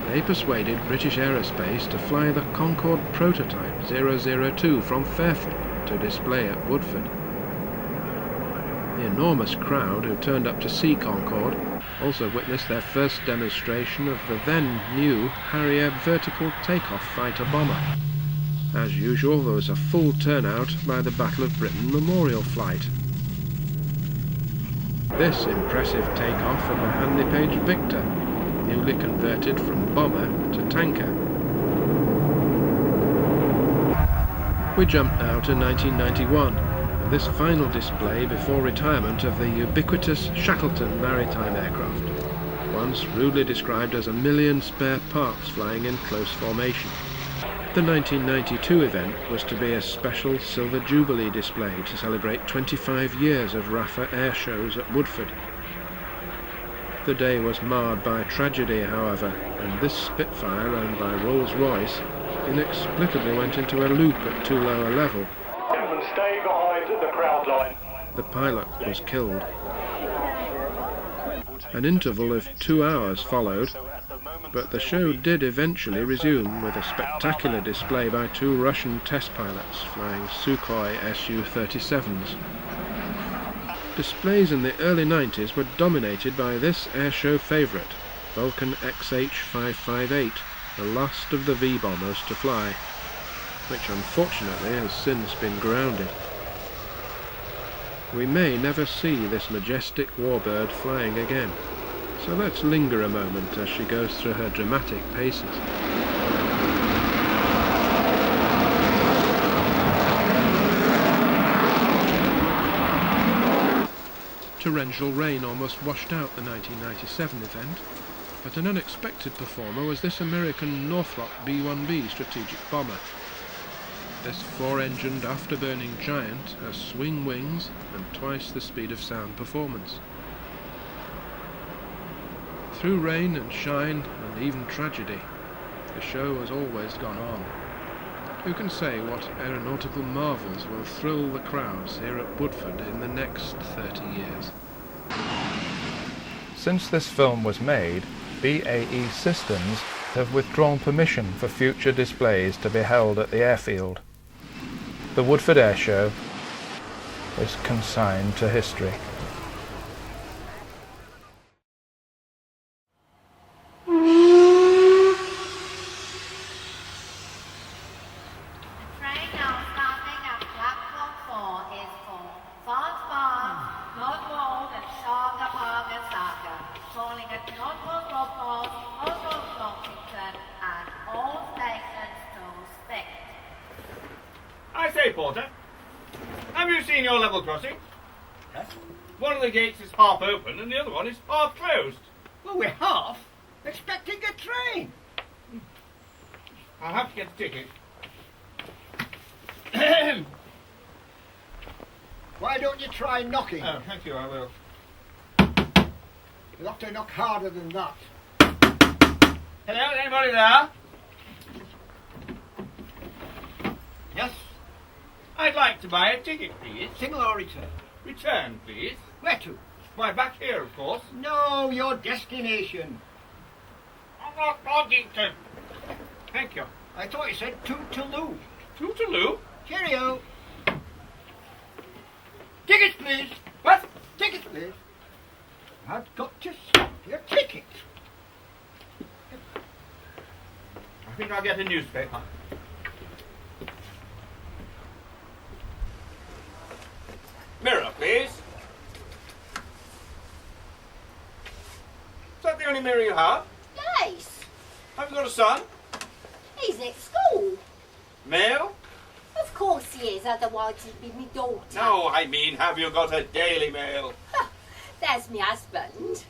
They persuaded British Aerospace to fly the Concorde prototype 002 from Fairford to display at Woodford. The enormous crowd who turned up to see Concorde also witnessed their first demonstration of the then new Harrier vertical takeoff fighter bomber. As usual, there was a full turnout by the Battle of Britain memorial flight. This impressive takeoff of the Handley Page Victor, newly converted from bomber to tanker. We jump now to 1991, and this final display before retirement of the ubiquitous Shackleton maritime aircraft, once rudely described as 1,000,000 spare parts flying in close formation. The 1992 event was to be a special Silver Jubilee display to celebrate 25 years of RAFA air shows at Woodford. The day was marred by tragedy, however, and this Spitfire, owned by Rolls-Royce, inexplicably went into a loop at too low a level. Stay behind the crowd line. The pilot was killed. An interval of 2 hours followed, but the show did eventually resume with a spectacular display by 2 Russian test pilots flying Sukhoi Su-37s. Displays in the early 90s were dominated by this airshow favourite, Vulcan XH-558, the last of the V-bombers to fly, which unfortunately has since been grounded. We may never see this majestic warbird flying again, so let's linger a moment as she goes through her dramatic paces. Torrential rain almost washed out the 1997 event, but an unexpected performer was this American Northrop B-1B strategic bomber. This 4-engined afterburning giant has swing wings and twice the speed of sound performance. Through rain and shine and even tragedy, the show has always gone on. Who can say what aeronautical marvels will thrill the crowds here at Woodford in the next 30 years? Since this film was made, BAE Systems have withdrawn permission for future displays to be held at the airfield. The Woodford Air Show is consigned to history. I say, Porter, have you seen your level crossing? Yes. One of the gates is half open and the other one is half closed. Well, we're half expecting a train. I'll have to get a ticket. Why don't you try knocking? Oh, thank you, I will. You'll have to knock harder than that. Hello, anybody there? Yes? I'd like to buy a ticket, please. Single or return? Return, please. Where to? Why, back here, of course. No, your destination. Orkington. Thank you. I thought you said Tootaloo. Tootaloo? Cheerio. Tickets, please. What? Tickets, please. I've got to stop your ticket. I think I'll get a newspaper. Mirror, please. Is that the only mirror you have? Yes. Have you got a son? He's at school. Male? Of course he is, otherwise he'd be my daughter. No, I mean, have you got a Daily Mail? There's my husband.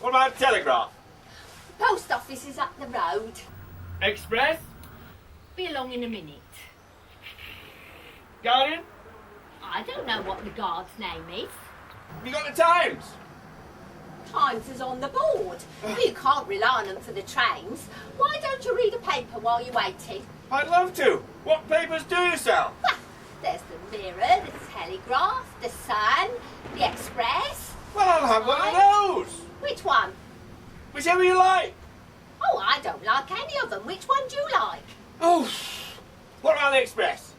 What about Telegraph? The post office is up the road. Express? Be along in a minute. Guardian? I don't know what the guard's name is. Have you got the Times? Times is on the board. You can't rely on them for the trains. Why don't you read a paper while you're waiting? I'd love to. What papers do you sell? Well, there's the Mirror, the Telegraph, the Sun, the Express. Well, I'll have one of those. Which one? Whichever you like. Oh, I don't like any of them. Which one do you like? Oh, what about the Express?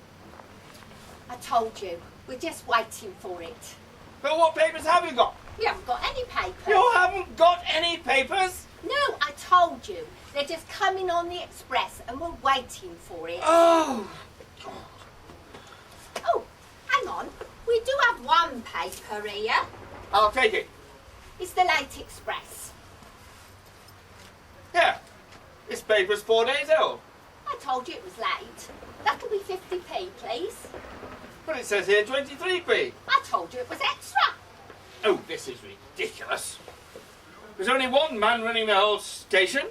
I told you. We're just waiting for it. But what papers have you got? We haven't got any papers. You haven't got any papers? No, I told you. They're just coming on the Express and we're waiting for it. Oh. Oh, hang on. We do have one paper here. I'll take it. It's the Late Express. Here. This paper's 4 days old. I told you it was late. That'll be 50p, please. But it says here 23p. I told you it was extra. Oh, this is ridiculous. There's only one man running the whole station.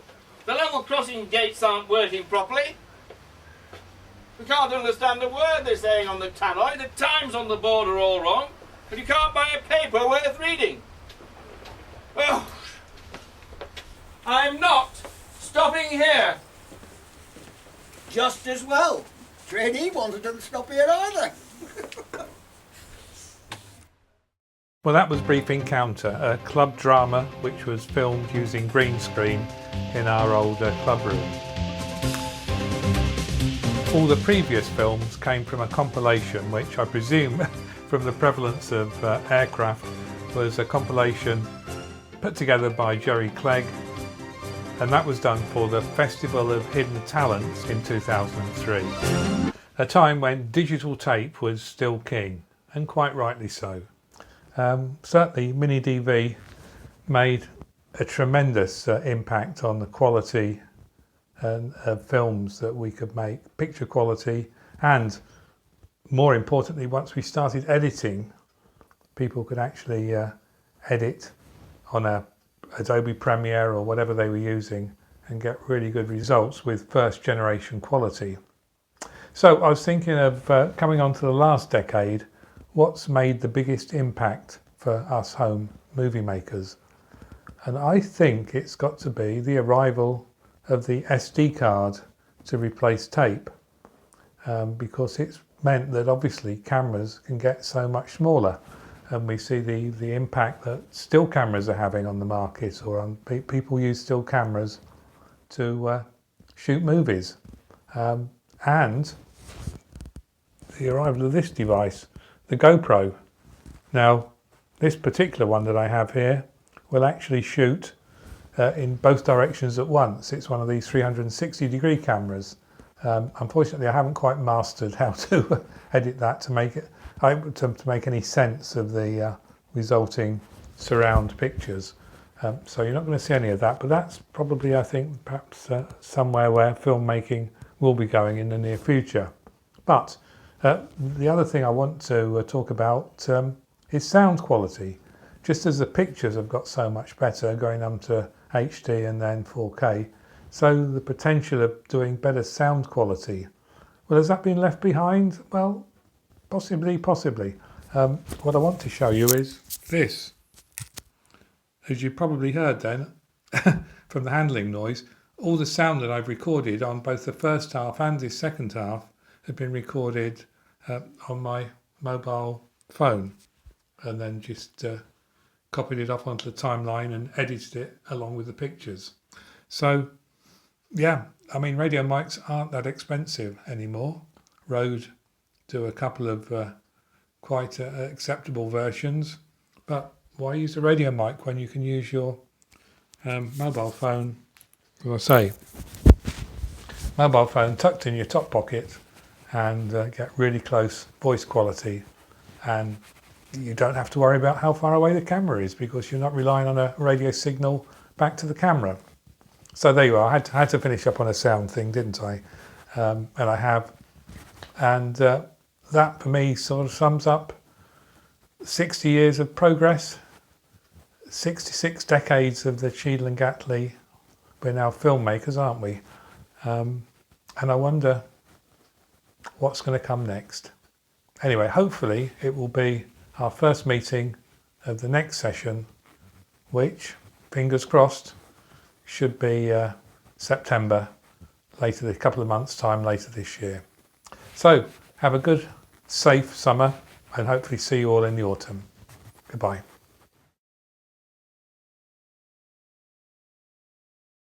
The level crossing gates aren't working properly. We can't understand a word they're saying on the tannoy. The times on the board are all wrong. But you can't buy a paper worth reading. Oh, I'm not stopping here. Just as well. Trainee wanted them to stop here either. Well, that was Brief Encounter, a club drama which was filmed using green screen in our old club room. All the previous films came from a compilation which I presume from the prevalence of aircraft was a compilation put together by Jerry Clegg, and that was done for the Festival of Hidden Talents in 2003, a time when digital tape was still king, and quite rightly so. Certainly Mini DV made a tremendous impact on the quality of films that we could make, picture quality, and more importantly, once we started editing, people could actually edit on a Adobe Premiere or whatever they were using and get really good results with first generation quality. So I was thinking of coming on to the last decade, what's made the biggest impact for us home movie makers? And I think it's got to be the arrival of the SD card to replace tape, because it's meant that obviously cameras can get so much smaller, and we see the impact that still cameras are having on the market, or on people use still cameras to shoot movies, and the arrival of this device, the GoPro. Now, this particular one that I have here will actually shoot in both directions at once. It's one of these 360-degree cameras. Unfortunately, I haven't quite mastered how to edit that to make it to make any sense of the resulting surround pictures. So you're not going to see any of that, but that's probably, I think, perhaps somewhere where filmmaking will be going in the near future. But the other thing I want to talk about is sound quality. just as the pictures have got so much better, going up to HD and then 4K, so the potential of doing better sound quality. Well, has that been left behind? Well, possibly. What I want to show you is this. As you probably heard then, from the handling noise, all the sound that I've recorded on both the first half and the second half have been recorded on my mobile phone, and then just copied it off onto the timeline and edited it along with the pictures. So yeah, I mean, radio mics aren't that expensive anymore. Rode do a couple of quite acceptable versions, but why use a radio mic when you can use your mobile phone, as I say, mobile phone tucked in your top pocket, and get really close voice quality, and you don't have to worry about how far away the camera is because you're not relying on a radio signal back to the camera. So there you are. I had to finish up on a sound thing, didn't I? And I have. And that for me sort of sums up 60 years of progress, 66 decades of the Cheadle and Gatley. We're now filmmakers, aren't we? And I wonder what's going to come next. Anyway, hopefully it will be our first meeting of the next session, which, fingers crossed, should be September, a couple of months' time later this year. So have a good, safe summer, and hopefully see you all in the autumn. Goodbye.